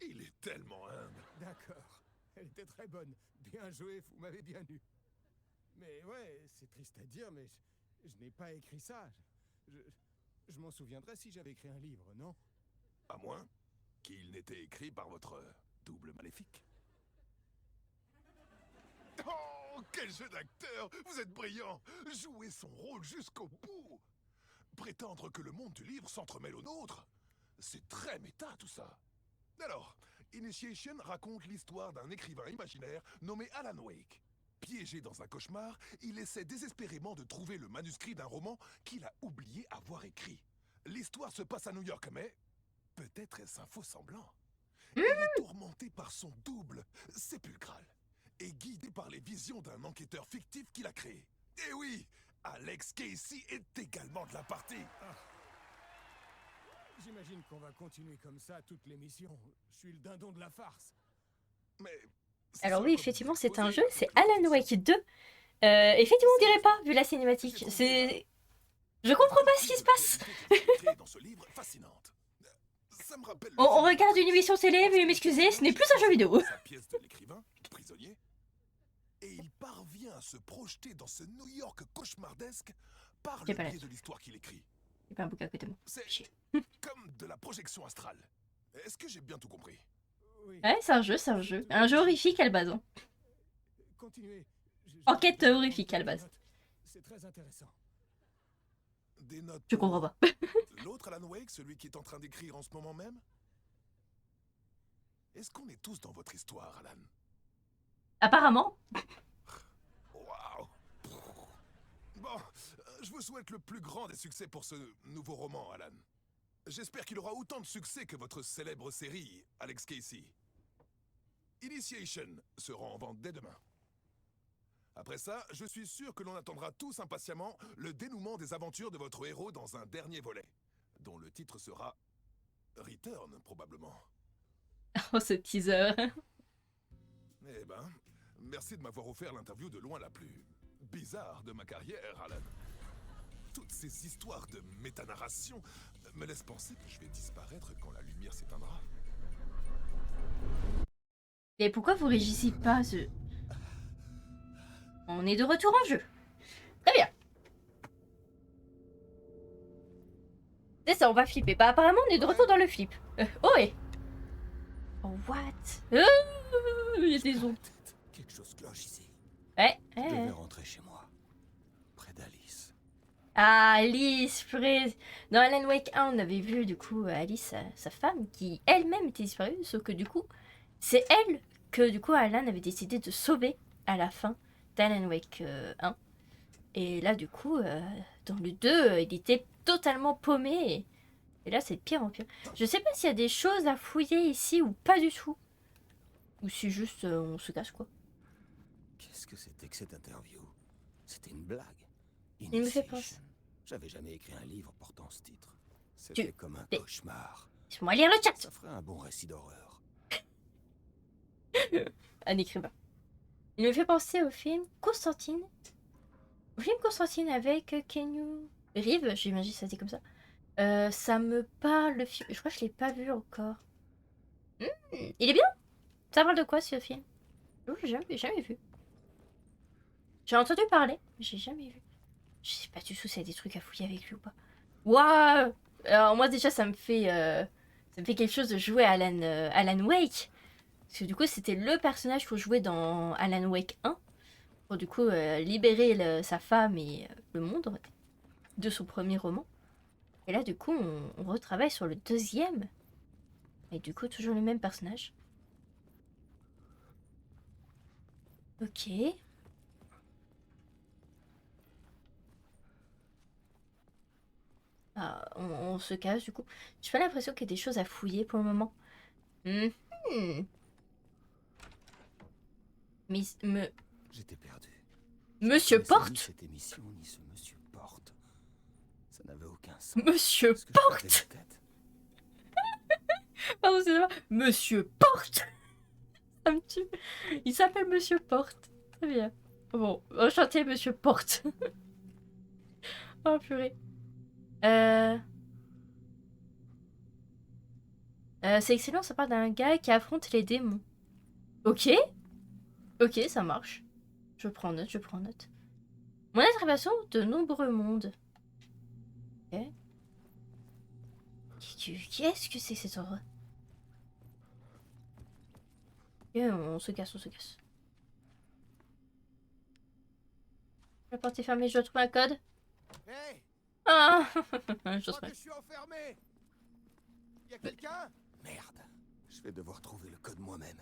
Il est tellement humble. D'accord, elle était très bonne. Bien joué, vous m'avez bien eu. Mais ouais, c'est triste à dire, mais je n'ai pas écrit ça. Je m'en souviendrai si j'avais écrit un livre, non? À moins qu'il n'était écrit par votre double maléfique. Oh, quel jeu d'acteur! Vous êtes brillant! Jouez son rôle jusqu'au bout! Prétendre que le monde du livre s'entremêle au nôtre, c'est très méta tout ça. Alors, Initiation raconte l'histoire d'un écrivain imaginaire nommé Alan Wake. Piégé dans un cauchemar, il essaie désespérément de trouver le manuscrit d'un roman qu'il a oublié avoir écrit. L'histoire se passe à New York, mais peut-être est-ce un faux semblant. Il est tourmenté par son double, sépulcral, et guidé par les visions d'un enquêteur fictif qu'il a créé. Et oui, Alex Casey est également de la partie. J'imagine qu'on va continuer comme ça toute l'émission. Je suis le dindon de la farce. Mais Alors oui, effectivement, c'est un jeu. C'est Alan Wake 2. Effectivement, on dirait pas, vu la cinématique. C'est... Je comprends pas ce qui se passe. Dans ce livre fascinante. Ça me rappelle On regarde une émission télé, mais m'excusez, ce n'est plus un jeu vidéo. Sa pièce de l'écrivain, prisonnier, et il parvient à se projeter dans ce New York cauchemardesque par le biais de l'histoire qu'il écrit. Il y a pas un bouquin à côté de moi. C'est comme de la projection astrale. Est-ce que j'ai bien tout compris? Oui. Ouais, c'est un jeu, c'est un jeu. Un jeu horrifique à la base. Hein. Continuez. Enquête horrifique à la base. C'est très intéressant. Des notes. Je comprends pas. L'autre Alan Wake, celui qui est en train d'écrire en ce moment même? Est-ce qu'on est tous dans votre histoire, Alan? Apparemment. Waouh! Bon, je vous souhaite le plus grand des succès pour ce nouveau roman, Alan. J'espère qu'il aura autant de succès que votre célèbre série, Alex Casey. Initiation sera en vente dès demain. Après ça, je suis sûr que l'on attendra tous impatiemment le dénouement des aventures de votre héros dans un dernier volet, dont le titre sera Return, probablement. Oh, ce teaser. Eh ben, merci de m'avoir offert l'interview de loin la plus bizarre de ma carrière, Alan. Toutes ces histoires de métanarration me laissent penser que je vais disparaître quand la lumière s'éteindra. Et pourquoi vous réagissez pas à ce... On est de retour en jeu. Très bien. C'est ça, on va flipper. Bah apparemment on est de retour dans le flip. Oh ouais. Oh what? Il y a des ondes. Quelque chose cloche ici. Ouais. Je devais Ouais. rentrer chez moi. Près d'Alice. Ah, Alice, purée. Dans Alan Wake 1, on avait vu du coup Alice, sa femme, qui elle-même était disparue, sauf que du coup, c'est elle que du coup Alan avait décidé de sauver à la fin d'Alan Wake 1. Et là, du coup, dans le 2, il était totalement paumé. Et là, c'est de pire en pire. Je sais pas s'il y a des choses à fouiller ici ou pas du tout. Ou si juste on se casse quoi. Qu'est-ce que c'était que cette interview? C'était une blague. Il me fait penser. Initiation. J'avais jamais écrit un livre portant ce titre. C'était comme un Mais- cauchemar. Laisse-moi lire le chat. Ça ferait un bon récit d'horreur. Un écrivain. Il me fait penser au film Constantine. Au film Constantine avec Keanu Reeves, j'imagine que ça dit comme ça. Ça me parle, le film. Je crois que je l'ai pas vu encore. Il est bien? Ça parle de quoi ce film? Oh, j'ai jamais vu. J'ai entendu parler, mais j'ai jamais vu. Je sais pas du tout s'il y a des trucs à fouiller avec lui ou pas. Waouh! Alors moi déjà ça me fait quelque chose de jouer à Alan Wake. Parce que du coup c'était le personnage que je jouais dans Alan Wake 1. Pour du coup libérer sa femme et le monde en fait, de son premier roman. Et là du coup on retravaille sur le deuxième. Et du coup toujours le même personnage. Ok. Ah, on se casse du coup. J'ai pas l'impression qu'il y a des choses à fouiller pour le moment. Mhm. J'étais perdu. Monsieur Je connaissais ni Porte? cette émission, ni ce monsieur Porte. Ça n'avait aucun sens. Monsieur Est-ce que je perdais Porte? la tête? Pardon, c'est Monsieur Porte? Ça me tue. Il s'appelle Monsieur Porte. Très bien. Bon, enchanté Monsieur Porte. Oh purée. C'est excellent, ça parle d'un gars qui affronte les démons. Ok. Ok, ça marche. Je prends note, je prends note. Mon intervention de nombreux mondes. Ok. Qu'est-ce que c'est que cette horreur? Ok, on se casse, on se casse. La porte est fermée, je dois trouver un code. Hé, Ah je J'ose crois pas. que je suis enfermé. Y a quelqu'un? Merde. Je vais devoir trouver le code moi-même.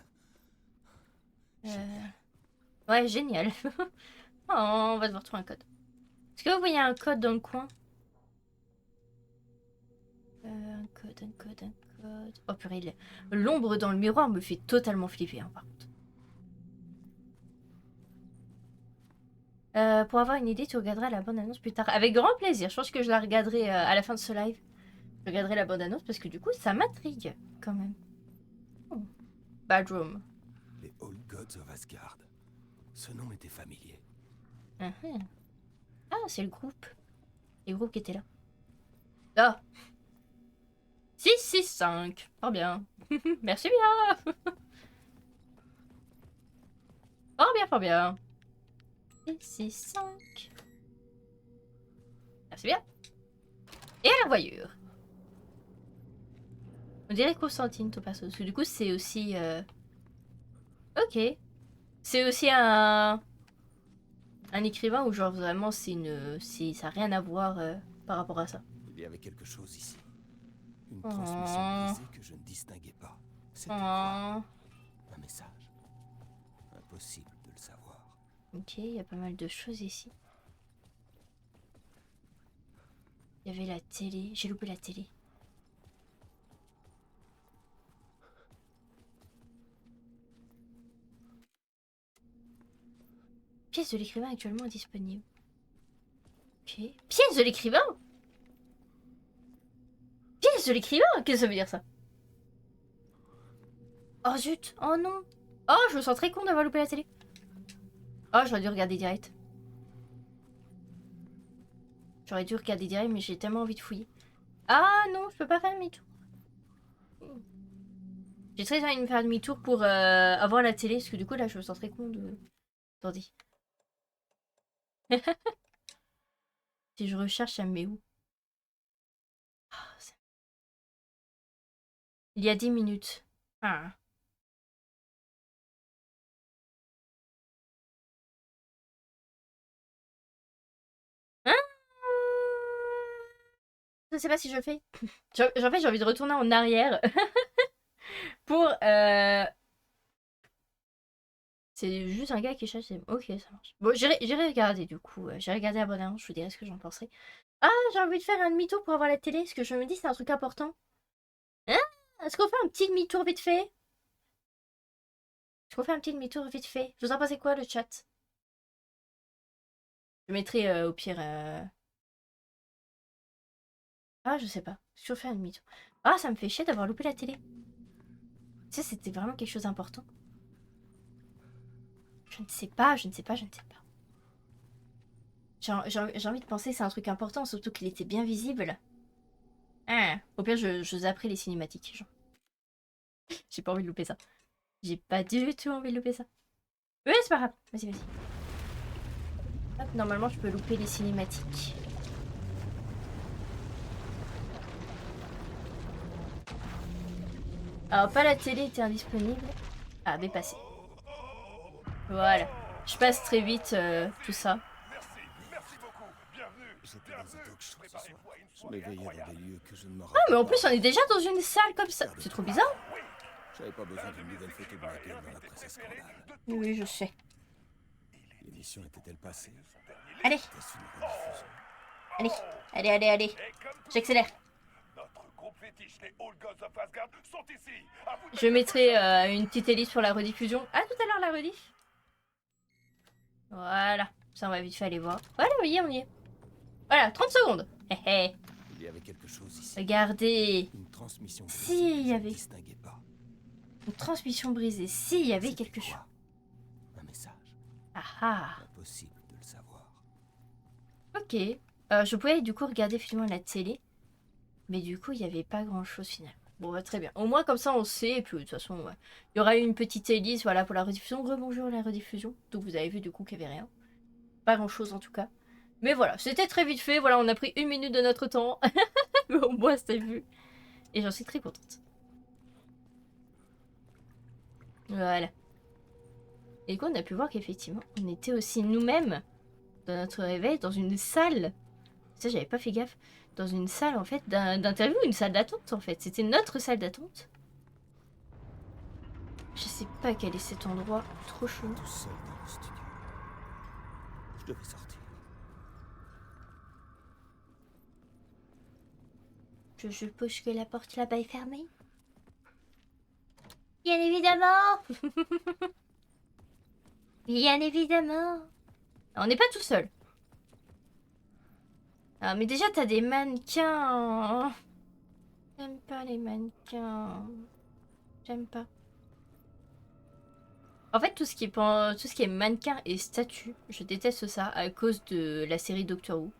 Ouais, génial. Oh, on va devoir trouver un code. Est-ce que vous voyez un code dans le coin? Un code, un code, un code. Oh purée, l'ombre dans le miroir me fait totalement flipper, hein, par contre. Pour avoir une idée, tu regarderas la bande-annonce plus tard. Avec grand plaisir. Je pense que je la regarderai à la fin de ce live. Je regarderai la bande-annonce parce que du coup, ça m'intrigue quand même. Oh. Badroom. Les Old Gods of Asgard. Ce nom était familier. Uh-huh. Ah, c'est le groupe. Les groupes qui étaient là. Ah 665. Fort bien. Merci bien. Fort bien, fort bien. 665. Merci bien. Et à la voyure. On dirait Constantine, tout perso. Parce que du coup, c'est aussi... Ok. C'est aussi un écrivain où genre vraiment c'est une... ça n'a rien à voir par rapport à ça. Il y avait quelque chose ici. Une Oh. transmission brisée que je ne distinguais pas. C'était quoi? Oh. Un message. Impossible de le savoir. Ok, il y a pas mal de choses ici. Il y avait la télé. J'ai loupé la télé. Pièce de l'écrivain actuellement disponible. Ok. Pièce de l'écrivain? Pièce de l'écrivain? Qu'est-ce que ça veut dire ça? Oh zut! Oh non! Oh, je me sens très con d'avoir loupé la télé. Oh, j'aurais dû regarder direct. J'aurais dû regarder direct, mais j'ai tellement envie de fouiller. Ah non, je peux pas faire demi-tour. J'ai très envie de me faire demi-tour pour avoir la télé, parce que du coup là je me sens très con de... Attendez. Si je recherche, ça me met où? Il y a 10 minutes. Ah. Hein? Je sais pas si je le fais. En fait, j'ai envie de retourner en arrière pour... C'est juste un gars qui cherche. Ok, ça marche. Bon, j'irai regarder du coup. J'irai regarder abondamment, je vous dirai ce que j'en penserai. Ah, j'ai envie de faire un demi-tour pour avoir la télé, parce que je me dis c'est un truc important. Hein? Est-ce qu'on fait un petit demi-tour vite fait? Est-ce qu'on fait un petit demi-tour vite fait? Vous en pensez quoi, le chat? Je mettrai au pire... Ah, je sais pas. Si on fait un demi-tour. Ah, ça me fait chier d'avoir loupé la télé. Tu sais, c'était vraiment quelque chose d'important. Je ne sais pas, je ne sais pas, je ne sais pas. J'ai envie de penser que c'est un truc important, surtout qu'il était bien visible. Ah, au pire, je zapperai les cinématiques. Genre. J'ai pas envie de louper ça. J'ai pas du tout envie de louper ça. Oui, c'est pas grave. Vas-y, vas-y. Hop, normalement, je peux louper les cinématiques. Alors, pas la télé était indisponible. Ah, mais passé. Voilà. Je passe très vite tout ça. J'étais dans un talk show ce soir. Je m'éveillais dans des lieux que je ne me Ah, rappelle mais en pas. plus, on est déjà dans une salle comme ça. C'est trop bizarre. J'avais pas besoin d'une nouvelle photo de ma gueule dans la presse à scandale. Oui, je sais. L'émission était-elle passée? Allez, Était-ce une rediffusion? allez, allez, allez, allez. J'accélère. Je mettrai une petite hélice pour la rediffusion. Ah, tout à l'heure, la rediff. Voilà. Ça, on va vite fait aller voir. Voilà, vous voyez, on y est. Voilà, 30 secondes. Hé hé. Il y avait quelque chose ici. Regardez. Une transmission brisée Si, que il y je ne avait distinguais pas. une transmission brisée. Si, il y avait C'était quelque chose. quoi? Un message. Ah ah. Impossible de le savoir. Ok. Je pouvais du coup regarder finalement la télé. Mais du coup, il n'y avait pas grand-chose finalement. Bon, bah, très bien. Au moins, comme ça, on sait. Et puis, de toute façon, ouais. Il y aura eu une petite hélice, voilà, pour la rediffusion. Rebonjour la rediffusion. Donc, vous avez vu du coup qu'il n'y avait rien. Pas grand-chose en tout cas. Mais voilà, c'était très vite fait. Voilà, on a pris 1 minute de notre temps. Mais au moins, c'était vu. Et j'en suis très contente. Voilà. Et du coup, on a pu voir qu'effectivement, on était aussi nous-mêmes, dans notre réveil, dans une salle. Ça, j'avais pas fait gaffe. Dans une salle, en fait, d'interview, une salle d'attente, en fait. C'était notre salle d'attente. Je sais pas quel est cet endroit. Trop chaud. Tout seul dans le studio. Je devais sortir. Je suppose que la porte là-bas est fermée. Bien évidemment. Bien évidemment. On n'est pas tout seul. Ah, mais déjà, t'as des mannequins. J'aime pas les mannequins. J'aime pas. En fait, tout ce qui est mannequin et statue, je déteste ça à cause de la série Doctor Who.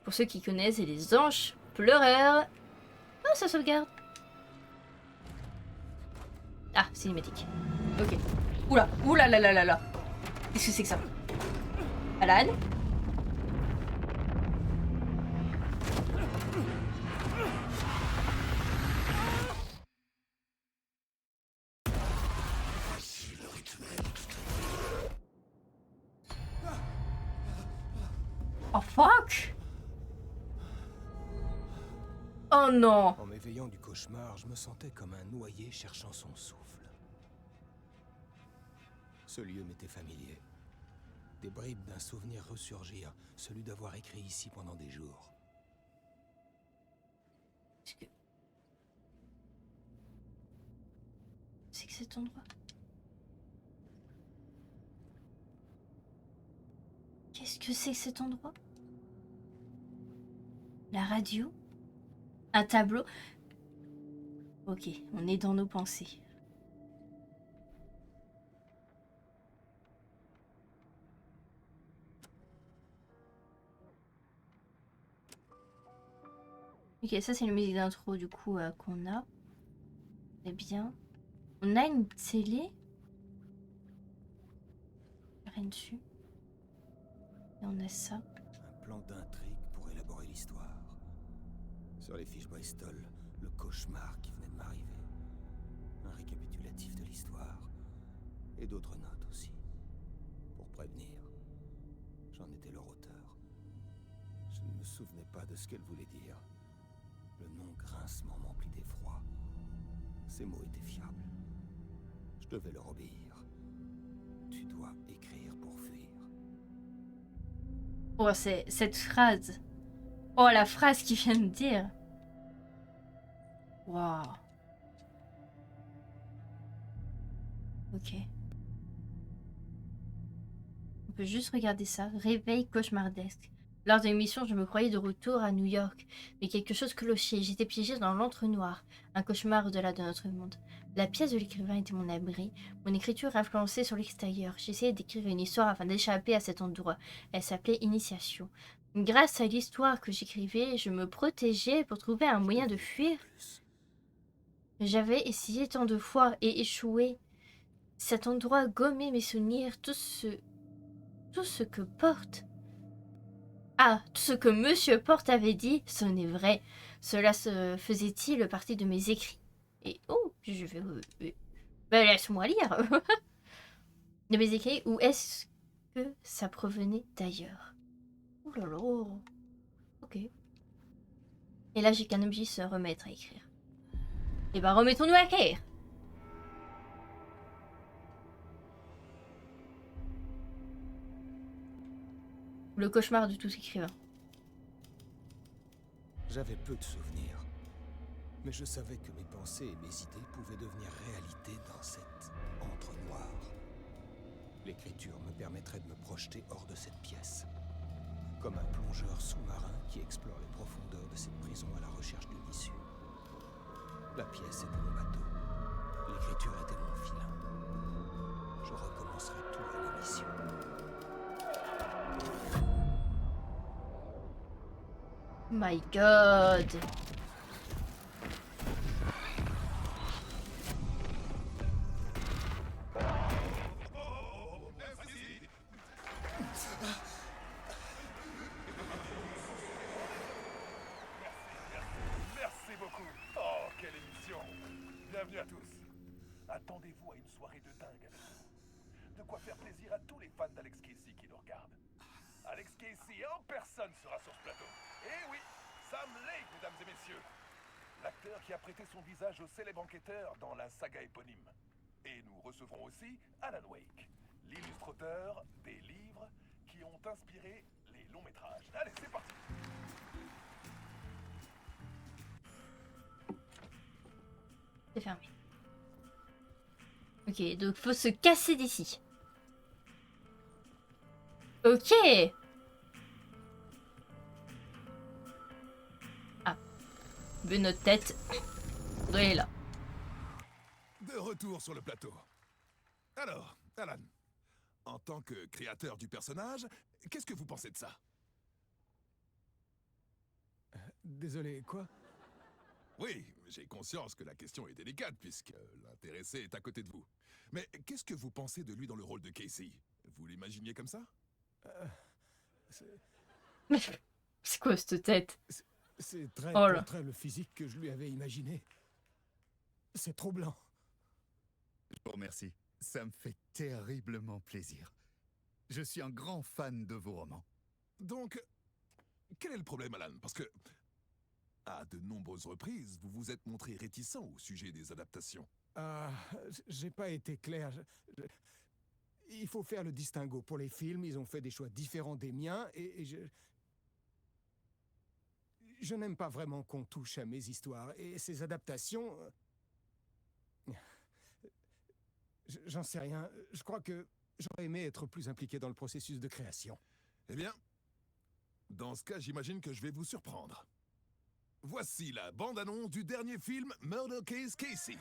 Pour ceux qui connaissent, et les anges pleureurs. Oh, ça sauvegarde. Ah, cinématique. Ok. Oula, oula là là là là. Qu'est-ce que c'est que ça? Alan? Oh fuck! Oh non! En m'éveillant du cauchemar, je me sentais comme un noyé cherchant son souffle. Ce lieu m'était familier. Des bribes d'un souvenir ressurgirent, celui d'avoir écrit ici pendant des jours. cet endroit? Qu'est-ce que c'est que cet endroit? La radio? Un tableau? Ok, on est dans nos pensées. Ok, ça c'est la musique d'intro du coup qu'on a. C'est bien. On a une télé. Rien dessus. Et on a ça. Un plan d'intrigue pour élaborer l'histoire. Sur les fiches Bristol, le cauchemar qui venait de m'arriver. Un récapitulatif de l'histoire. Et d'autres notes aussi. Pour prévenir. J'en étais leur auteur. Je ne me souvenais pas de ce qu'elle voulait dire. Le nom grincement m'emplit d'effroi. Ces mots étaient fiables. Je devais leur obéir. Tu dois écrire pour fuir. Oh, c'est cette phrase. Oh, la phrase qu'il vient de dire. Waouh. Ok. On peut juste regarder ça. Réveil cauchemardesque. Lors de l'émission, je me croyais de retour à New York. Mais quelque chose clochait. J'étais piégée dans l'entre-noir. Un cauchemar au-delà de notre monde. La pièce de l'écrivain était mon abri. Mon écriture influençait sur l'extérieur. J'essayais d'écrire une histoire afin d'échapper à cet endroit. Elle s'appelait Initiation. Grâce à l'histoire que j'écrivais, je me protégeais pour trouver un moyen de fuir. J'avais essayé tant de fois et échoué. Cet endroit gommait mes souvenirs, tout ce que Porte... Ah, tout ce que Monsieur Porte avait dit, ce n'est vrai. Cela se faisait-il partie de mes écrits? Et oh, je vais... ben, laisse-moi lire. De mes écrits, ou est-ce que ça provenait d'ailleurs? Oh là là. Ok. Et là, j'ai qu'un objet se remettre à écrire. Et ben, remettons-nous à écrire. Le cauchemar de tout écrivain. J'avais peu de souvenirs. Mais je savais que mes pensées et mes idées pouvaient devenir réalité dans cet entre-noir. L'écriture me permettrait de me projeter hors de cette pièce. Comme un plongeur sous-marin qui explore les profondeurs de cette prison à la recherche d'une issue. La pièce était mon bateau. L'écriture était mon filin. Je recommencerai tout à l'émission. My God. Merci beaucoup. Oh, quelle émission. Bienvenue à tous. Attendez-vous à une soirée de dingue avec nous. De quoi faire plaisir à tous les fans d'Alex Casey qui nous regardent. Alex Casey en personne sera sur ce plateau. Et oui, Sam Lake, mesdames et messieurs. L'acteur qui a prêté son visage au célèbre enquêteur dans la saga éponyme. Et nous recevrons aussi Alan Wake, l'illustrateur des livres qui ont inspiré les longs métrages. Allez, c'est parti. C'est fermé. Ok, donc faut se casser d'ici. Ok. Ah. Vu notre tête. Audrey est là. De retour sur le plateau. Alors, Alan, en tant que créateur du personnage, qu'est-ce que vous pensez de ça? Désolé, quoi? Oui, j'ai conscience que la question est délicate puisque l'intéressé est à côté de vous. Mais qu'est-ce que vous pensez de lui dans le rôle de Casey? Vous l'imaginiez comme ça? C'est quoi cette tête? C'est très Oh là. pour très le physique que je lui avais imaginé. C'est trop blanc. Je vous remercie. Ça me fait terriblement plaisir. Je suis un grand fan de vos romans. Donc, quel est le problème, Alan? Parce que, à de nombreuses reprises, vous vous êtes montré réticent au sujet des adaptations. Ah, j'ai pas été clair. Il faut faire le distinguo. Pour les films, ils ont fait des choix différents des miens et je n'aime pas vraiment qu'on touche à mes histoires. Et ces adaptations... J'en sais rien. Je crois que j'aurais aimé être plus impliqué dans le processus de création. Eh bien, dans ce cas, j'imagine que je vais vous surprendre. Voici la bande-annonce du dernier film Murder Case Casey.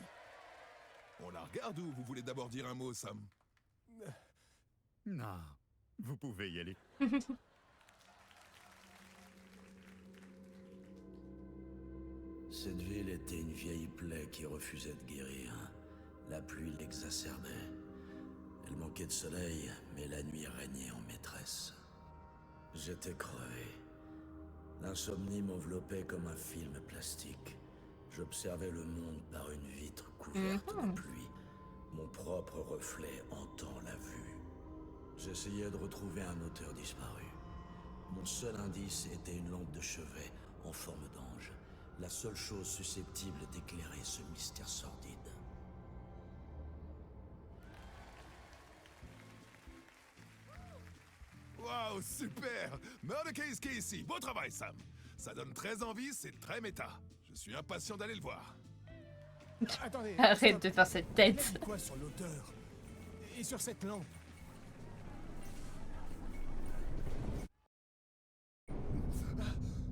On la regarde ou vous voulez d'abord dire un mot, Sam? Non, vous pouvez y aller. Cette ville était une vieille plaie qui refusait de guérir. La pluie l'exacerbait. Elle manquait de soleil, mais la nuit régnait en maîtresse. J'étais crevé. L'insomnie m'enveloppait comme un film plastique. J'observais le monde par une vitre couverte de pluie. Mon propre reflet hantant la vue. J'essayais de retrouver un auteur disparu. Mon seul indice était une lampe de chevet en forme d'ange. La seule chose susceptible d'éclairer ce mystère sordide. Waouh, super! Murder Case Casey, beau travail, Sam. Ça donne très envie, c'est très méta. Je suis impatient d'aller le voir. Attendez. Arrête stop. de faire cette Il a tête. dit quoi sur l'auteur? Et sur cette lampe?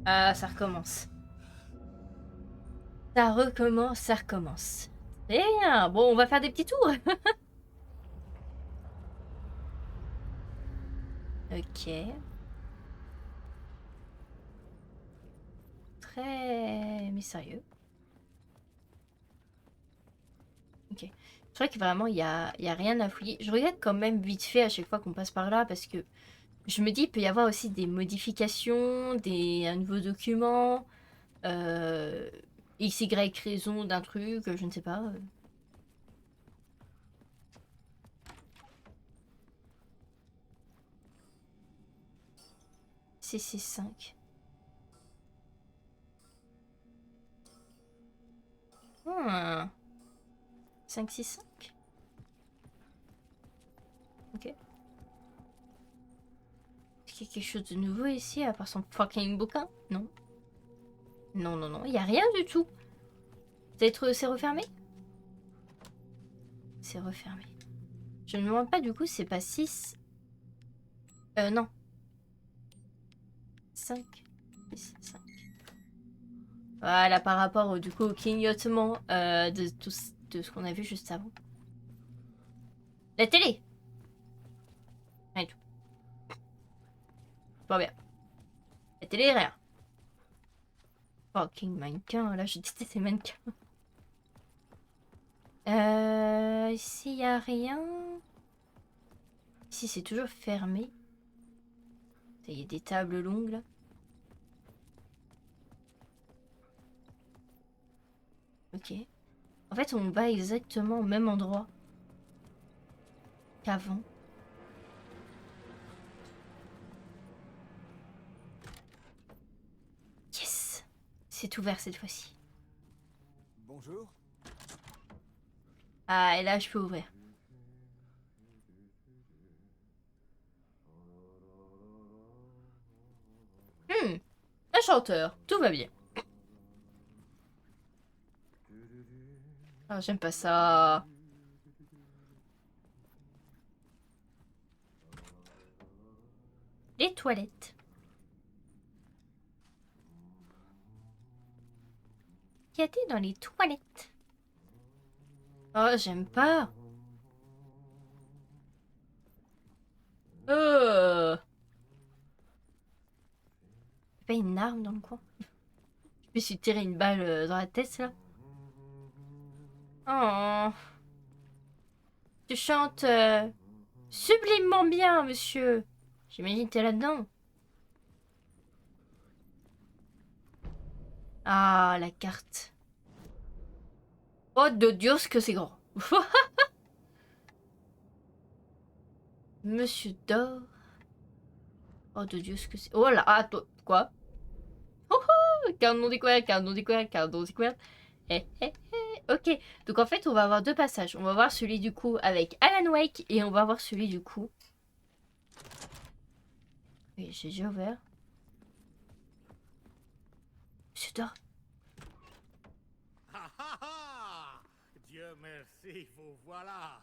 Ah, ça recommence. Ça recommence, ça recommence. Eh bien, bon, on va faire des petits tours. Ok. Très mystérieux. Ok. Je crois que vraiment, il y a rien à fouiller. Je regarde quand même vite fait à chaque fois qu'on passe par là parce que je me dis, il peut y avoir aussi des modifications, un nouveau document, XY raison d'un truc, je ne sais pas. CC5. 5, 6, 5. Ok. Est-ce qu'il y a quelque chose de nouveau ici à part son fucking bouquin? Non. Non, non, non, il n'y a rien du tout. Peut-être c'est refermé? C'est refermé. Je ne me demande pas du coup, c'est pas 6. Non. 5. 6, 5. Voilà, par rapport du coup au clignotement de ce qu'on a vu juste avant. La télé! Rien du tout. Pas bien. La télé, rien. Fucking mannequin, là je déteste ces mannequins. Ici y a rien. Ici c'est toujours fermé. Il y a des tables longues là. Ok. En fait on va exactement au même endroit qu'avant. Yes! C'est ouvert cette fois-ci. Bonjour. Ah, et là je peux ouvrir. Un chanteur, tout va bien. Ah, j'aime pas ça. Les toilettes. Qu'y a-t-il dans les toilettes? Oh, j'aime pas. Pas une arme dans le coin. Je me suis tiré une balle dans la tête là. Oh. Tu chantes sublimement bien, monsieur. J'imagine que t'es là-dedans. Ah, la carte. Oh, de Dieu, que c'est grand. Monsieur d'or. Oh, de Dieu, que c'est... Oh là, attends, quoi? Oh, oh, carte non découverte, carte non découverte, carte non découverte. Eh, eh, eh. Ok, donc en fait, on va avoir deux passages. On va voir celui du coup avec Alan Wake et on va voir celui du coup... Oui, j'ai déjà ouvert. Monsieur d'or. Ah ah ah! Dieu merci, vous voilà.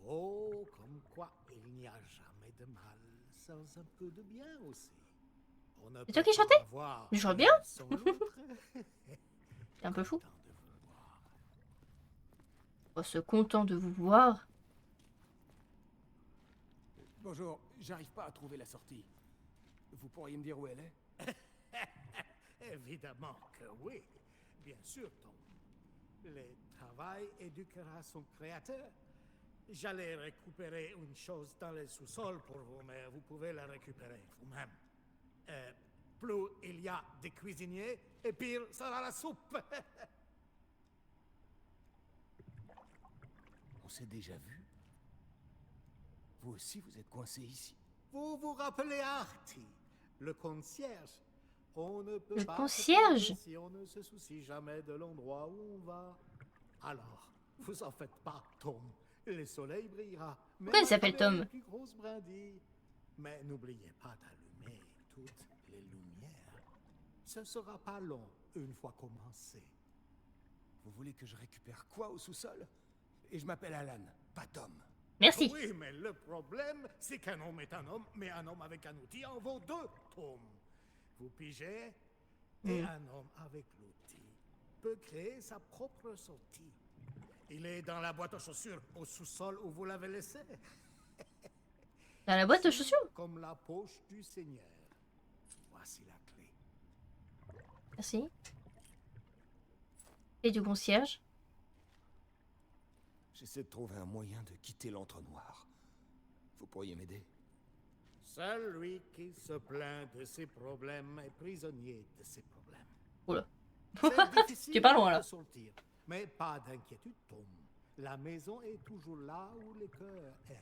Oh, comme quoi il n'y a jamais de mal sans un peu de bien aussi. On ne C'est toi peut qui pas chantais? avoir Je chante l'un bien. sans l'autre. T'es un peu fou. Content de vous voir. Oh, se content de vous voir. Bonjour, j'arrive pas à trouver la sortie. Vous pourriez me dire où elle est? Évidemment que oui. Bien sûr, Tom. Le travail éduquera son créateur. J'allais récupérer une chose dans le sous-sol pour vous, mais vous pouvez la récupérer vous-même. Plus il y a des cuisiniers, et pire sera la soupe. On s'est déjà vu? Vous aussi, vous êtes coincé ici? Vous vous rappelez Artie, le concierge? On ne peut Le pas concierge? se perdre si on ne se soucie jamais de l'endroit où on va. Alors, vous en faites pas, Tom. Le soleil brillera. Pourquoi il s'appelle Tom? Plus grosse brindille. Mais n'oubliez pas d'allumer toutes les lumières. Ce sera pas long une fois commencé. Vous voulez que je récupère quoi au sous-sol? Et je m'appelle Alan, pas Tom. Merci. Oui, mais le problème, c'est qu'un homme est un homme, mais un homme avec un outil en vaut deux, Tom. Vous pigez? Et un homme avec l'outil peut créer sa propre sortie. Il est dans la boîte aux chaussures au sous-sol où vous l'avez laissé. Dans la boîte de chaussures? Comme la poche du Seigneur. Voici la clé. Merci. Et du concierge? J'essaie de trouver un moyen de quitter l'entre-noir. Vous pourriez m'aider? Celui qui se plaint de ses problèmes est prisonnier de ses problèmes. Oula. C'est difficile Tu es pas loin, là. de sortir, mais pas d'inquiétude, Tom. La maison est toujours là où le cœur est.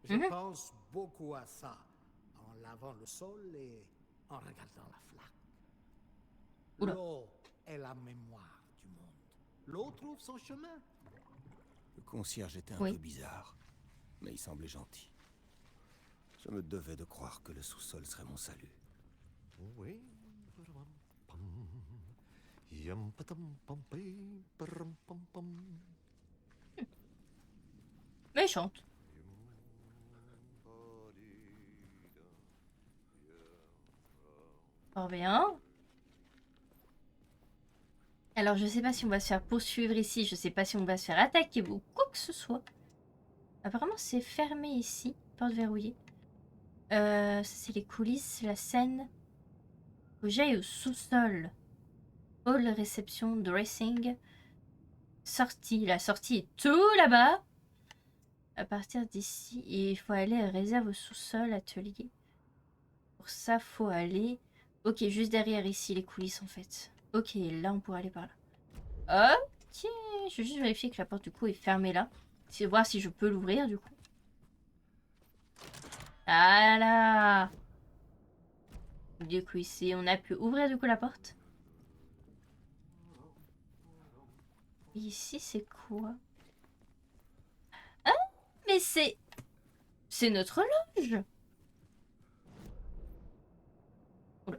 Je pense beaucoup à ça en lavant le sol et en regardant la flaque. Oula. L'eau est la mémoire du monde. L'eau trouve son chemin. Le concierge était un Oui. peu bizarre, mais il semblait gentil. Je me devais de croire que le sous-sol serait mon salut. Oui. Méchante. Fort bien. Alors, je sais pas si on va se faire poursuivre ici. Je sais pas si on va se faire attaquer ou quoi que ce soit. Apparemment, c'est fermé ici. Porte verrouillée. Ça, c'est les coulisses, la scène. Faut que j'aille au sous-sol. Hall réception, dressing. Sortie. La sortie est tout là-bas. À partir d'ici, il faut aller à réserve au sous-sol, atelier. Pour ça, faut aller... Ok, juste derrière ici, les coulisses en fait. Ok, là, on pourrait aller par là. Ok, je vais juste vérifier que la porte du coup est fermée là. Voir si je peux l'ouvrir du coup. Voilà. Du coup, ici, on a pu ouvrir du coup la porte. Et ici, c'est quoi? Ah, mais c'est... C'est notre loge. Oula.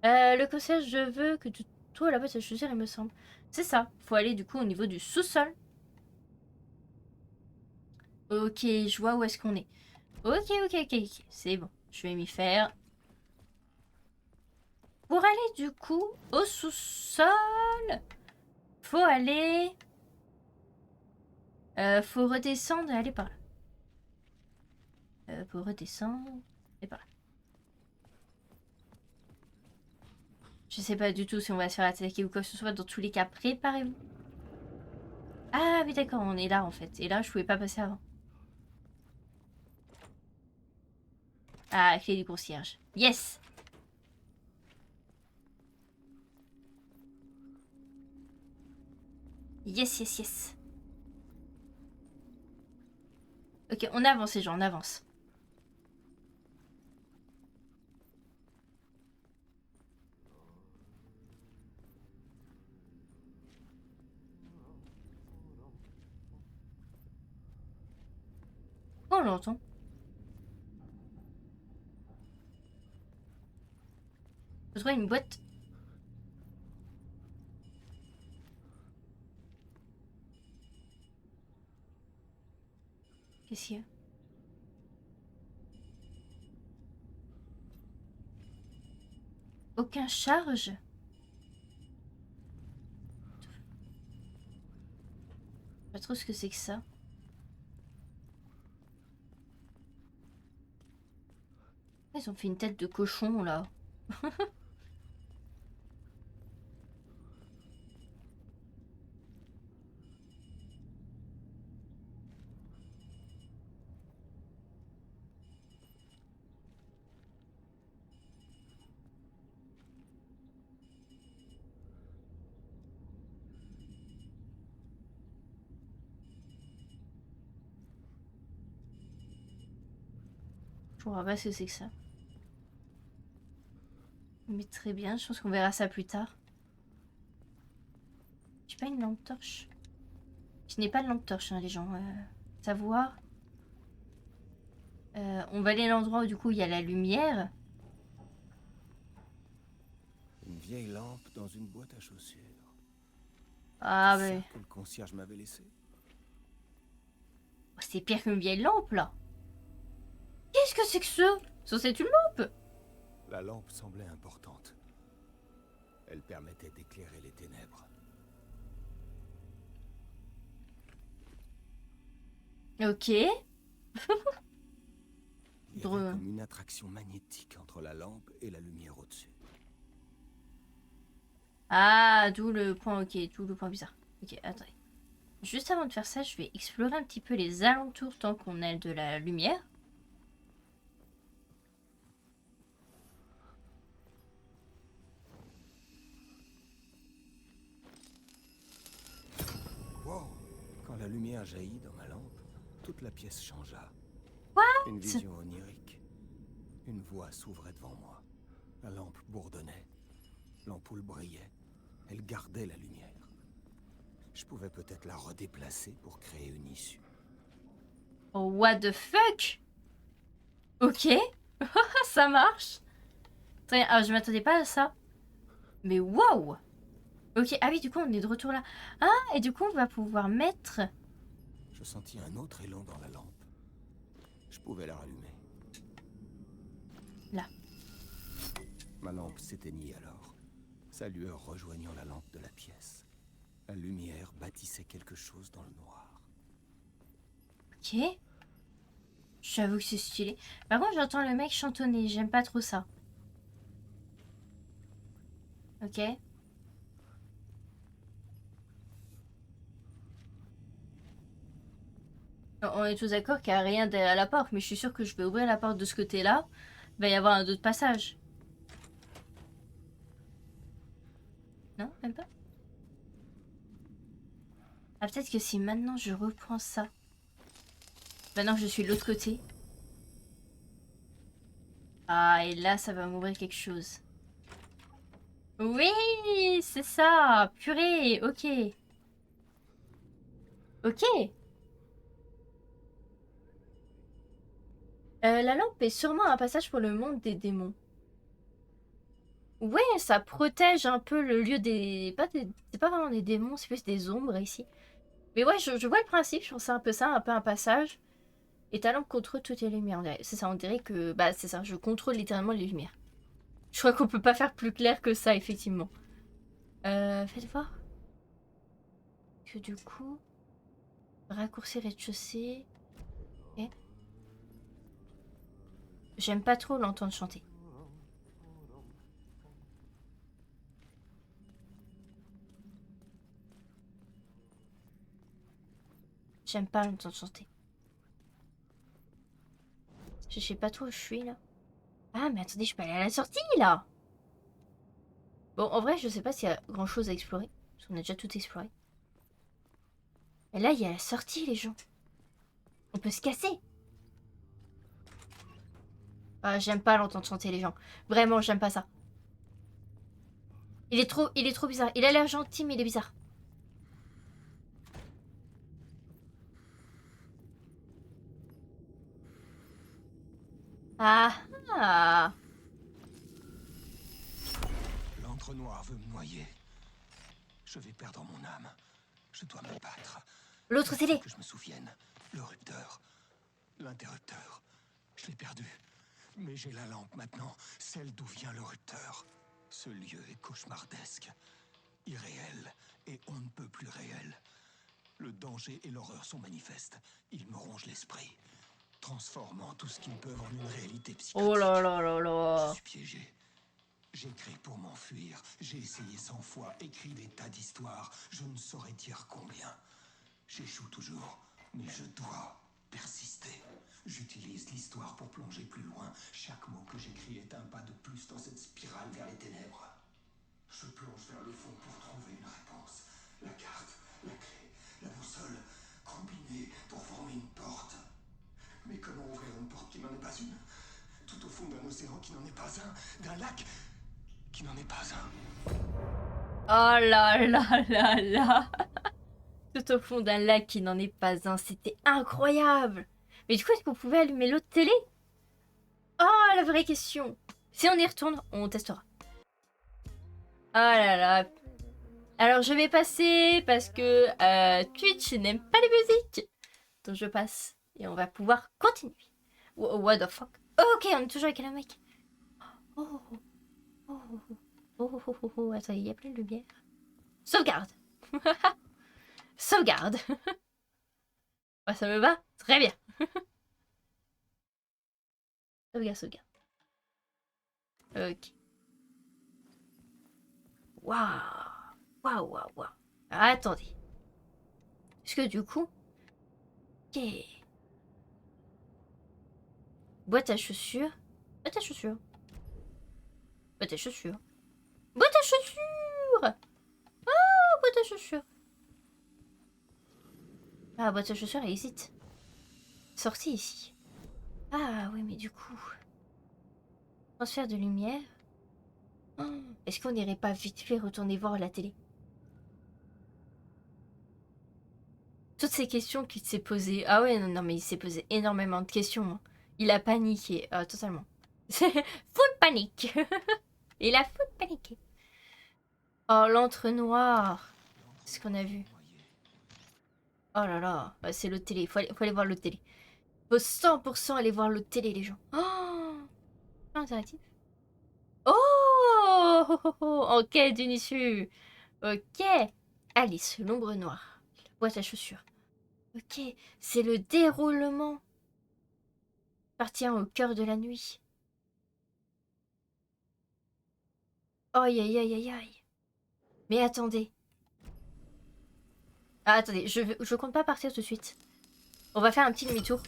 Le concierge, je veux que tu trouves la boîte à chaussures, il me semble. C'est ça. Faut aller du coup au niveau du sous-sol. Ok, je vois où est-ce qu'on est. Ok. C'est bon. Je vais m'y faire. Pour aller du coup au sous-sol, faut aller... faut redescendre et aller par là. Faut redescendre et par là. Je sais pas du tout si on va se faire attaquer ou quoi que ce soit. Dans tous les cas, préparez-vous. Ah oui, d'accord, on est là en fait. Et là, je pouvais pas passer avant. Ah, clé du concierge. Yes! Yes. Ok, on avance les gens, on avance. Oh, on l'entend. Je trouve une boîte. Qu'est-ce qu'il y a? Aucun charge? Pas trop ce que c'est que ça. Ils ont fait une tête de cochon là. Je vois pas ce que c'est que ça. Mais très bien, je pense qu'on verra ça plus tard. J'ai pas une lampe torche. Je n'ai pas de lampe torche, hein, les gens. Savoir. On va aller à l'endroit où du coup il y a la lumière. Une vieille lampe dans une boîte à chaussures. Ah C'est ouais. ça que le concierge m'avait laissé. C'est pire qu'une vieille lampe là. Qu'est-ce que c'est que ça? Ça c'est une lampe. La lampe semblait importante. Elle permettait d'éclairer les ténèbres. Ok. Il y avait Drôle. comme une attraction magnétique entre la lampe et la lumière au-dessus. Ah, d'où le point, ok, d'où le point bizarre. Ok, attendez. Juste avant de faire ça, je vais explorer un petit peu les alentours tant qu'on a de la lumière. Wow! Quand la lumière jaillit dans ma lampe, toute la pièce changea. What? Une vision onirique. Une voie s'ouvrait devant moi. La lampe bourdonnait. L'ampoule brillait. Elle gardait la lumière. Je pouvais peut-être la redéplacer pour créer une issue. Oh, what the fuck? Ok. Ça marche. Très bien. Alors, je m'attendais pas à ça. Mais waouh! Ok, ah oui, du coup, on est de retour là. Ah, et du coup, on va pouvoir mettre... Je sentis un autre élan dans la lampe. Je pouvais la rallumer. Là. Ma lampe s'éteignit alors, sa lueur rejoignant la lampe de la pièce. La lumière bâtissait quelque chose dans le noir. Ok. J'avoue que c'est stylé. Par contre, j'entends le mec chantonner. J'aime pas trop ça. Ok. On est tous d'accord qu'il n'y a rien derrière la porte, mais je suis sûre que je vais ouvrir la porte de ce côté-là. Il va y avoir un autre passage. Non, même pas. Ah, peut-être que si maintenant je reprends ça. Maintenant que je suis de l'autre côté. Ah, et là, ça va m'ouvrir quelque chose. Oui, c'est ça. Purée, ok. Ok. La lampe est sûrement un passage pour le monde des démons. Ouais, ça protège un peu le lieu des... C'est pas vraiment des démons, c'est plus des ombres ici. Mais ouais, je vois le principe, je pense que c'est un peu ça, un peu un passage. Et ta lampe contrôle toutes les lumières. C'est ça, on dirait que... Bah c'est ça, je contrôle littéralement les lumières. Je crois qu'on peut pas faire plus clair que ça, effectivement. Faites voir. Que du coup... Raccourci rez-de-chaussée... Ok. J'aime pas trop l'entendre chanter. J'aime pas l'entendre chanter. Je sais pas trop où je suis là. Ah mais attendez, je peux aller à la sortie là. Bon, en vrai, je sais pas s'il y a grand chose à explorer. Parce qu'on a déjà tout exploré. Et là, il y a la sortie, les gens. On peut se casser. Ah, j'aime pas l'entendre chanter, les gens. Vraiment, j'aime pas ça. Il est trop bizarre. Il a l'air gentil, mais il est bizarre. Ah ah. L'entre-noir veut me noyer. Je vais perdre mon âme. Je dois me battre. L'autre télé. Que je me souvienne. Le rupteur. L'interrupteur. Je l'ai perdu. Mais j'ai la lampe maintenant, celle d'où vient le rupteur. Ce lieu est cauchemardesque, irréel, et on ne peut plus réel. Le danger et l'horreur sont manifestes. Ils me rongent l'esprit, transformant tout ce qu'ils peuvent en une réalité psychotique. Oh là là là là. Je suis piégé. J'écris pour m'enfuir. J'ai essayé 100 fois, écrit des tas d'histoires. Je ne saurais dire combien. J'échoue toujours, mais je dois persister. J'utilise l'histoire pour plonger plus loin. Chaque mot que j'écris est un pas de plus dans cette spirale vers les ténèbres. Je plonge vers le fond pour trouver une réponse. La carte, la clé, la boussole, combinées pour former une porte. Mais comment ouvrir une porte qui n'en est pas une? Tout au fond d'un océan qui n'en est pas un, d'un lac qui n'en est pas un. Oh là là là là. Tout au fond d'un lac qui n'en est pas un. C'était incroyable. Mais du coup, est-ce que vous pouvez allumer l'autre télé? Oh, la vraie question. Si on y retourne, on testera. Oh là là. Alors, je vais passer parce que Twitch n'aime pas les musiques. Donc, je passe. Et on va pouvoir continuer. What the fuck? Ok, on est toujours avec la mec. Oh, oh, oh, oh, oh, oh. Attends, il y a plein de lumière. Sauvegarde. Sauvegarde. Ouais, ça me va très bien. Sauvegarde, sauvegarde. Ok. Waouh. Waouh, waouh, waouh. Attendez. Est-ce que du coup... Ok. Boîte à chaussures. Boîte à chaussures. Boîte à chaussures. Boîte à chaussures. Oh, boîte à chaussures. Ah, boîte à chaussures, elle hésite. Sortie ici. Ah, oui, mais du coup... Transfert de lumière. Oh, est-ce qu'on n'irait pas vite fait retourner voir la télé? Toutes ces questions qu'il s'est posées. Ah ouais, non, non, mais il s'est posé énormément de questions. Hein. Il a paniqué, totalement. Full panique. Il a full paniqué. Oh, l'entre-noir. C'est ce qu'on a vu. Oh là là, c'est l'autre télé. Faut aller voir l'autre télé. Faut 100% aller voir l'autre télé, les gens. Oh, interactif. Oh, oh, oh, oh, en quête d'une issue. Ok. Alice, l'ombre noire. Boîte à chaussures. Ok, c'est le déroulement. Partie 1 au cœur de la nuit. Aïe, aïe, aïe, aïe, aïe. Mais attendez. Ah, attendez, je compte pas partir tout de suite. On va faire un petit demi-tour.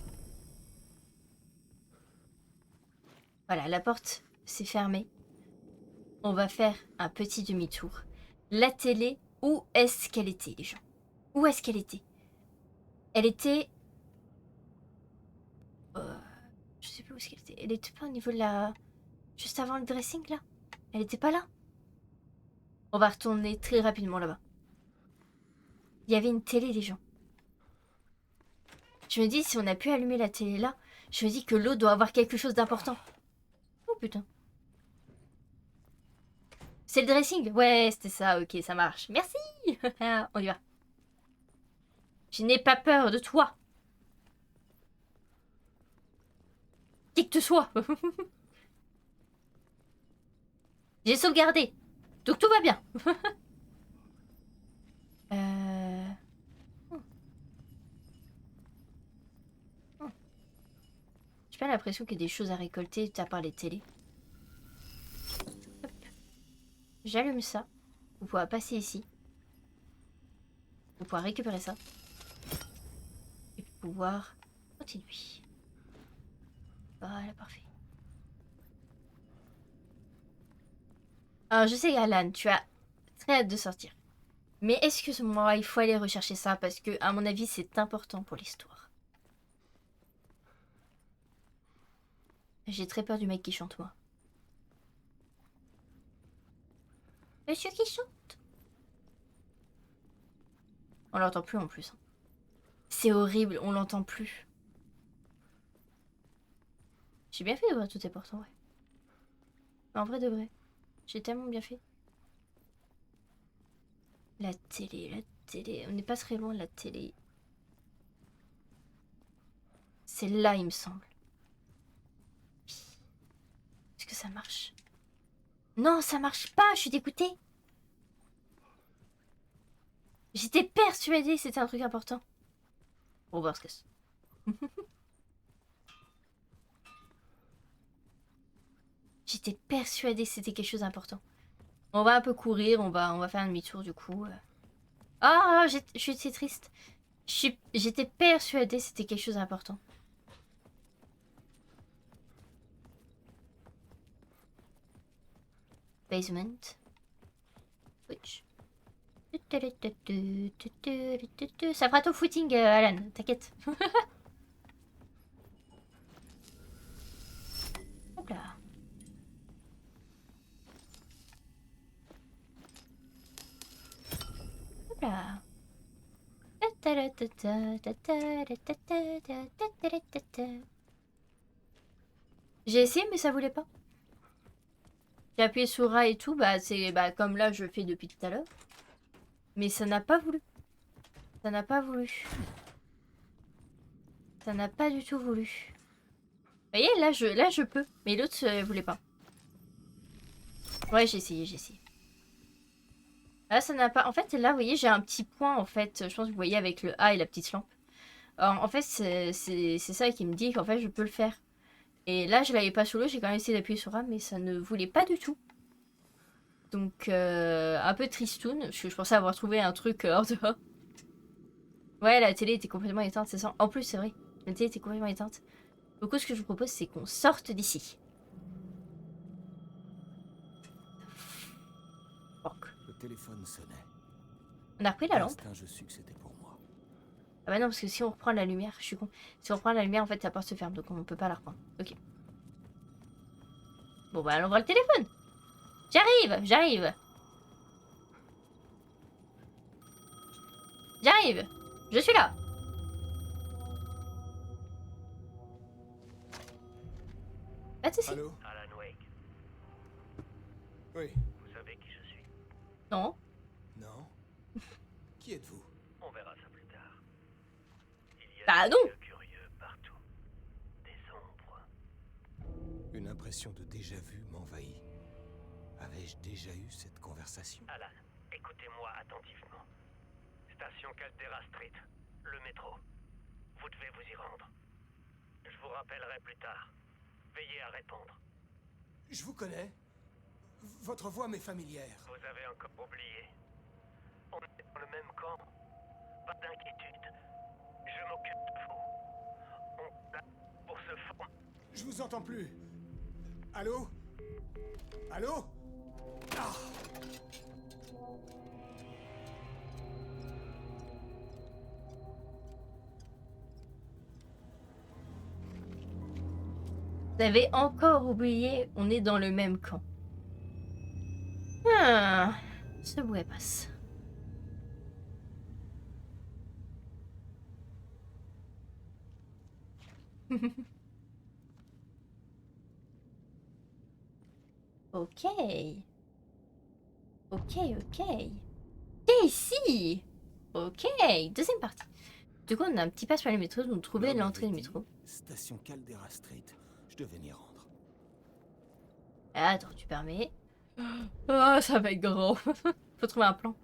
Voilà, la porte s'est fermée. On va faire un petit demi-tour. La télé, où est-ce qu'elle était, les gens? Où est-ce qu'elle était? Elle était... je sais plus où est-ce qu'elle était. Elle était pas au niveau de la... Juste avant le dressing, là? Elle était pas là? On va retourner très rapidement là-bas. Il y avait une télé, les gens. Je me dis, si on a pu allumer la télé là, je me dis que l'eau doit avoir quelque chose d'important. Oh putain. C'est le dressing? Ouais, c'était ça, ok, ça marche. Merci. On y va. Je n'ai pas peur de toi. Qui que tu sois. J'ai sauvegardé. Donc tout va bien. J'ai pas l'impression qu'il y a des choses à récolter à part les télés. J'allume ça. Vous pouvez passer ici. Vous pouvez récupérer ça. Et pouvoir continuer. Voilà, parfait. Alors, je sais, Alan, tu as très hâte de sortir. Mais excuse-moi, il faut aller rechercher ça parce que, à mon avis, c'est important pour l'histoire. J'ai très peur du mec qui chante, moi. Monsieur qui chante. On l'entend plus en plus. Hein. C'est horrible, on l'entend plus. J'ai bien fait d'ouvrir toutes ces portes en vrai. En vrai de vrai. J'ai tellement bien fait. La télé, la télé. On n'est pas très loin de la télé. C'est là, il me semble. Est-ce que ça marche? Non, ça marche pas, je suis dégoûtée. J'étais persuadée que c'était un truc important. Bon, bah, on se casse. J'étais persuadée que c'était quelque chose d'important. On va un peu courir, on va faire un demi-tour du coup. Ah, je suis triste. J'étais persuadée que c'était quelque chose d'important. Basement. Switch. Ça fera ton footing, Alan, t'inquiète. Hop là. Hop là. J'ai essayé mais ça voulait pas. J'ai appuyé sur A et tout, bah c'est comme là je fais depuis tout à l'heure. Mais ça n'a pas voulu. Ça n'a pas voulu. Ça n'a pas du tout voulu. Vous voyez, là je peux. Mais l'autre voulait pas. Ouais, j'ai essayé. Là, ça n'a pas... En fait, là, vous voyez, j'ai un petit point, en fait. Je pense que vous voyez avec le A et la petite lampe. Alors, en fait, c'est ça qui me dit qu'en fait, je peux le faire. Et là, je l'avais pas sous l'eau. J'ai quand même essayé d'appuyer sur A, mais ça ne voulait pas du tout. Donc, un peu tristoun. Parce que je pensais avoir trouvé un truc hors dehors. Ouais, la télé était complètement éteinte, c'est ça. En plus, c'est vrai. La télé était complètement éteinte. Donc, ce que je vous propose, c'est qu'on sorte d'ici. Le téléphone sonnait. On a repris la lampe. Je su que c'était pour moi. Ah bah non, parce que si on reprend la lumière, je suis con. Si on reprend la lumière, en fait, la porte se ferme, donc on peut pas la reprendre. Ok. Bon bah, allons voir le téléphone. J'arrive. Je suis là. Pas de soucis. Allô? Alan Wake, Oui. vous savez qui je suis? Non. Non. Qui êtes-vous? On verra ça plus tard. Il y a Bah des non. lieux curieux partout. Des ombres. Une impression de déjà-vu m'envahit. Avais-je déjà eu cette conversation? Alan, écoutez-moi attentivement. Station Caldera Street, le métro. Vous devez vous y rendre. Je vous rappellerai plus tard. Veillez à répondre. Je vous connais. Votre voix m'est familière. Vous avez encore oublié. On est dans le même camp. Pas d'inquiétude. Je m'occupe de vous. On l'a pour se former. Je vous entends plus. Allô? Allô? Ah! Vous avez encore oublié, on est dans le même camp. Ah, ce bruit passe. Ok. Ici. Ok, deuxième partie. Du coup, on a un petit pas sur le métro, donc trouver l'entrée du métro. Station Caldera Street. Je devais m'y rendre. Attends, tu permets. Ah, ça va être grand. Faut trouver un plan.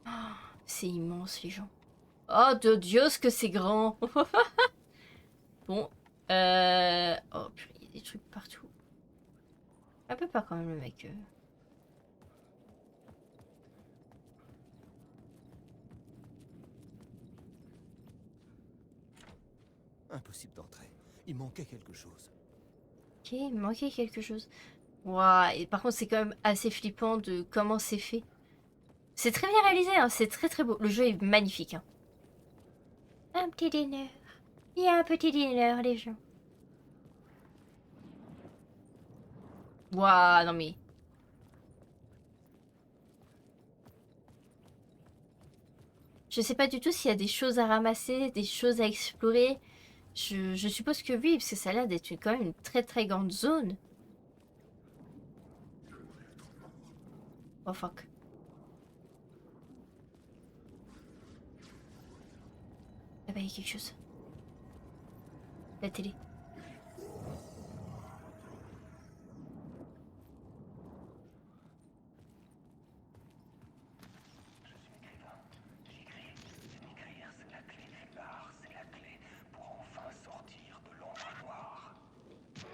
Oh, c'est immense, les gens. Oh, de Dieu, ce que c'est grand. Bon. Oh, purée, il y a des trucs partout. Un peu pas quand même, le mec. Impossible d'entrer. Il manquait quelque chose. Ok, il me manquait quelque chose. Waouh, et par contre, c'est quand même assez flippant de comment c'est fait. C'est très bien réalisé, hein, c'est très très beau. Le jeu est magnifique. Hein. Un petit dîner. Il y a un petit dîner, les gens. Waouh, non mais... Je sais pas du tout s'il y a des choses à ramasser, des choses à explorer. Je suppose que oui, parce que ça a l'air d'être quand même une très très grande zone. Oh fuck. Ah bah, il y a quelque chose. La télé.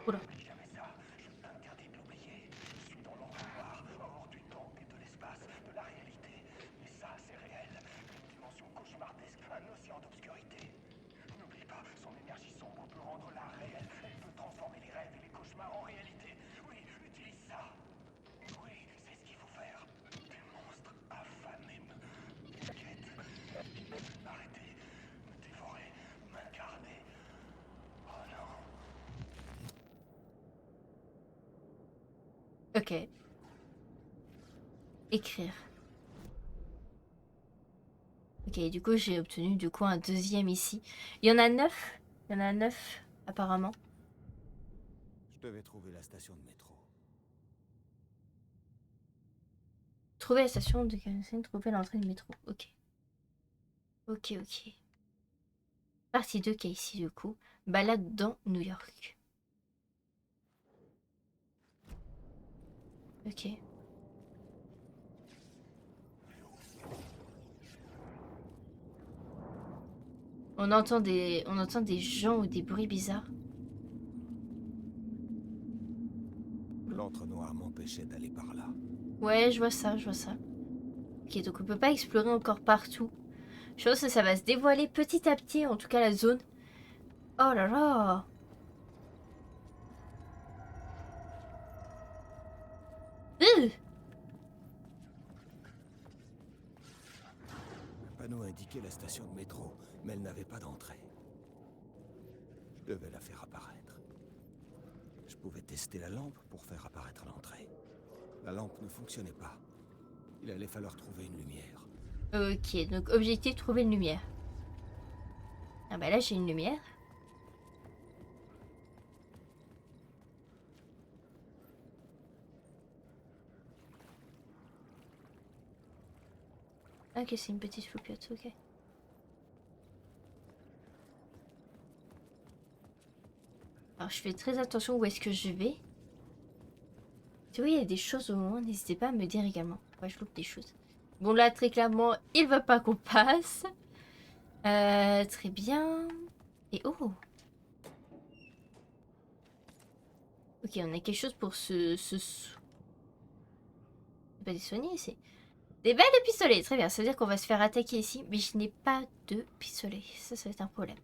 Oula. Ok. Écrire. Ok, du coup, j'ai obtenu du coup un deuxième ici. Il y en a 9. Il y en a 9, apparemment. Je devais trouver la station de métro. Trouver la station de Kensington, trouver l'entrée du métro. Ok. Ok, ok. Partie 2 qui est ici, du coup. Balade dans New York. Ok. On entend des gens ou des bruits bizarres. L'entre-noir m'empêchait d'aller par là. Ouais, je vois ça, je vois ça. Ok, donc on peut pas explorer encore partout. Je pense que ça va se dévoiler petit à petit, en tout cas la zone. Oh là là! Le panneau indiquait la station de métro, mais elle n'avait pas d'entrée. Je devais la faire apparaître. Je pouvais tester la lampe pour faire apparaître l'entrée. La lampe ne fonctionnait pas. Il allait falloir trouver une lumière. Ok, donc objectif, trouver une lumière. Ah bah là j'ai une lumière. Ok, c'est une petite loupiote, ok. Alors je fais très attention où est-ce que je vais. Si oui, il y a des choses au loin, n'hésitez pas à me dire également. Ouais, je loupe des choses. Bon là, très clairement, il veut pas qu'on passe. Très bien. Et oh! Ok, on a quelque chose pour c'est pas des soignés ici. Des balles de pistolet, très bien. Ça veut dire qu'on va se faire attaquer ici. Mais je n'ai pas de pistolet. Ça va être un problème.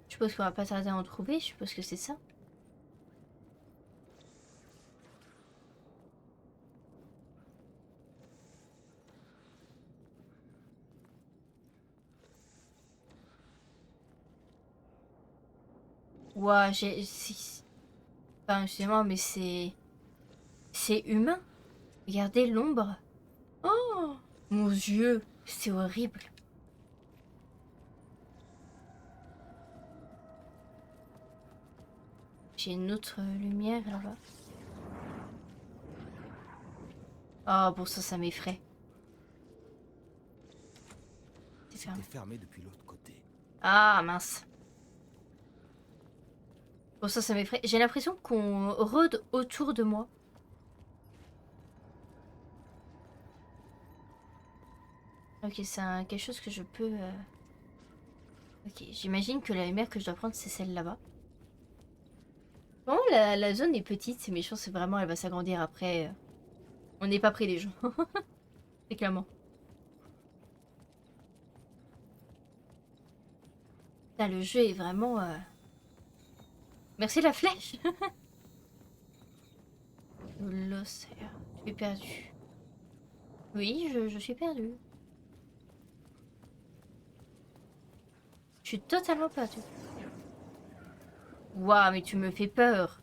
Je suppose qu'on va pas tarder à en trouver. Je suppose que c'est ça. Ouah, j'ai... Enfin, excusez-moi, mais c'est... C'est humain. Regardez l'ombre. Oh! Mon Dieu, c'est horrible. J'ai une autre lumière là-bas. Oh, bon, ça m'effraie. C'est fermé. C'était fermé depuis l'autre côté. Ah, mince. Bon, ça m'effraie. J'ai l'impression qu'on rôde autour de moi. Ok, c'est quelque chose que je peux... Ok, j'imagine que la lumière que je dois prendre, c'est celle là-bas. Bon, la zone est petite, c'est méchant, c'est vraiment, elle va s'agrandir après. On n'est pas près des gens. C'est clairement. Putain, le jeu est vraiment... Merci la flèche. L'océan. Je suis perdu. Oui, je suis perdu. Je suis totalement perdu. Waouh, mais tu me fais peur.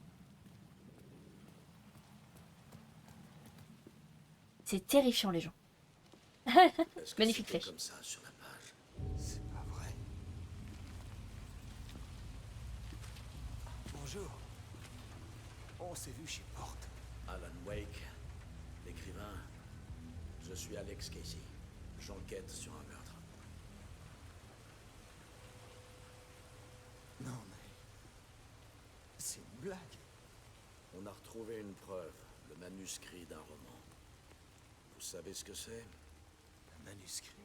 C'est terrifiant, les gens. Magnifique flèche. Comme ça sur la page. C'est pas vrai. Bonjour. On s'est vu chez Porte. Alan Wake, Je suis Alex Casey. J'enquête sur un meurtre. Non, mais... c'est une blague. On a retrouvé une preuve, le manuscrit d'un roman. Vous savez ce que c'est? Un manuscrit?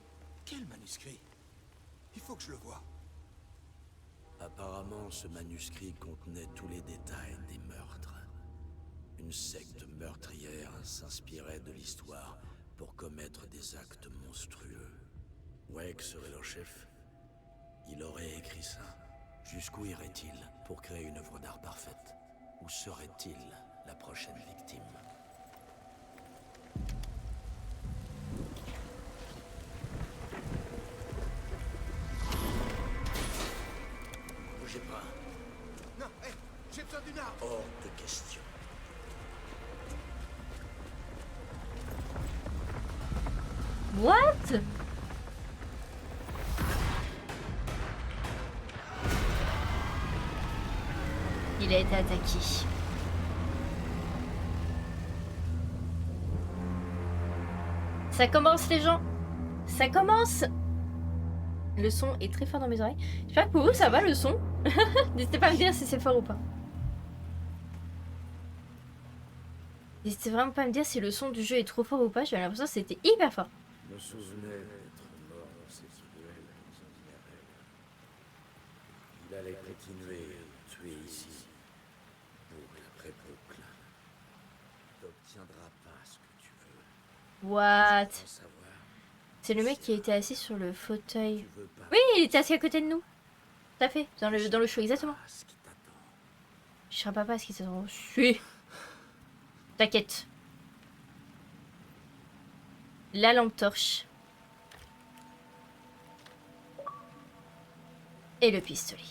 Quel manuscrit? Il faut que je le voie. Apparemment, ce manuscrit contenait tous les détails des meurtres. Une secte meurtrière s'inspirait de l'histoire pour commettre des actes monstrueux. Wake serait leur chef. Il aurait écrit ça. Jusqu'où irait-il pour créer une œuvre d'art parfaite? Où serait-il la prochaine victime? Bougez pas. Non, hé, j'ai besoin d'une arme. Hors de question. What? Il a été attaqué. Ça commence les gens. Ça commence. Le son est très fort dans mes oreilles. J'espère que pour vous ça va le son. N'hésitez pas à me dire si c'est fort ou pas. N'hésitez vraiment pas à me dire si le son du jeu est trop fort ou pas. J'ai l'impression que c'était hyper fort. Je me souvenais d'être mort dans ces duels Il allait continuer à tuer ici, boucle après boucle. T'obtiendras pas ce que tu veux. What? Sans savoir, C'est le mec qui était assis sur le fauteuil. tu veux pas Oui, il était assis à côté de nous. Tout à fait, dans le show, exactement. ce qui t'attend. Je serai pas ce qui s'attend. Suis. T'inquiète. La lampe torche. Et le pistolet.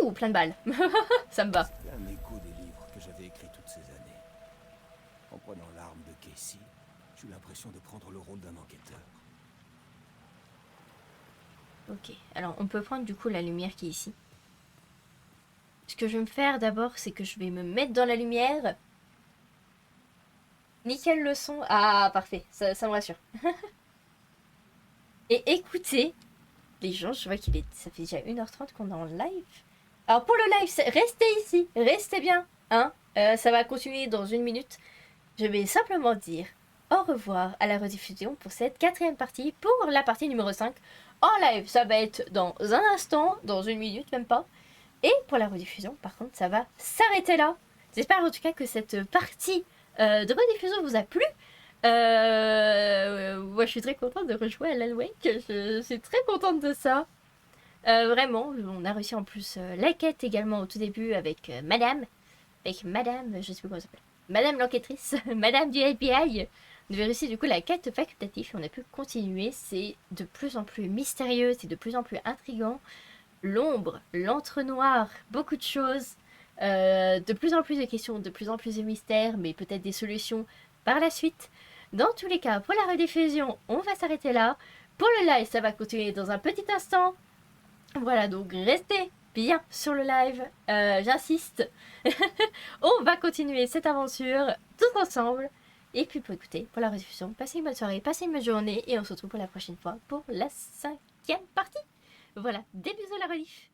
Ouh, plein de balles. Ça me va. C'était un écho des livres que j'avais écrits toutes ces années. En prenant l'arme de Casey, j'ai eu l'impression de prendre le rôle d'un enquêteur. Ok, alors on peut prendre du coup la lumière qui est ici. Ce que je vais me faire d'abord, c'est que je vais me mettre dans la lumière. Nickel le son. Ah, parfait, ça me rassure. Et écoutez, les gens, je vois qu'il est... ça fait déjà 1h30 qu'on est en live. Alors pour le live, restez ici, restez bien. Hein, ça va continuer dans 1 minute. Je vais simplement dire au revoir à la rediffusion pour cette 4e partie, pour la partie numéro 5. En live, ça va être dans un instant, dans 1 minute, même pas. Et pour la rediffusion, par contre, ça va s'arrêter là. J'espère en tout cas que cette partie de rediffusion vous a plu. Moi, je suis très contente de rejouer à Alan Wake. Je suis très contente de ça. Vraiment, on a réussi en plus la quête également au tout début avec Madame. Avec Madame, je sais plus comment elle s'appelle. Madame l'enquêtrice, Madame du FBI. On avait réussi du coup la quête facultative et on a pu continuer. C'est de plus en plus mystérieux, c'est de plus en plus intriguant. L'ombre, l'entre-noir, beaucoup de choses. De plus en plus de questions, de plus en plus de mystères, mais peut-être des solutions par la suite. Dans tous les cas, pour la rediffusion, on va s'arrêter là. Pour le live, ça va continuer dans un petit instant. Voilà, donc restez bien sur le live, j'insiste. On va continuer cette aventure tous ensemble. Et puis pour écouter, pour la rediffusion, passez une bonne soirée, passez une bonne journée. Et on se retrouve pour la prochaine fois pour la 5e partie. Voilà, des bisous à la rediff.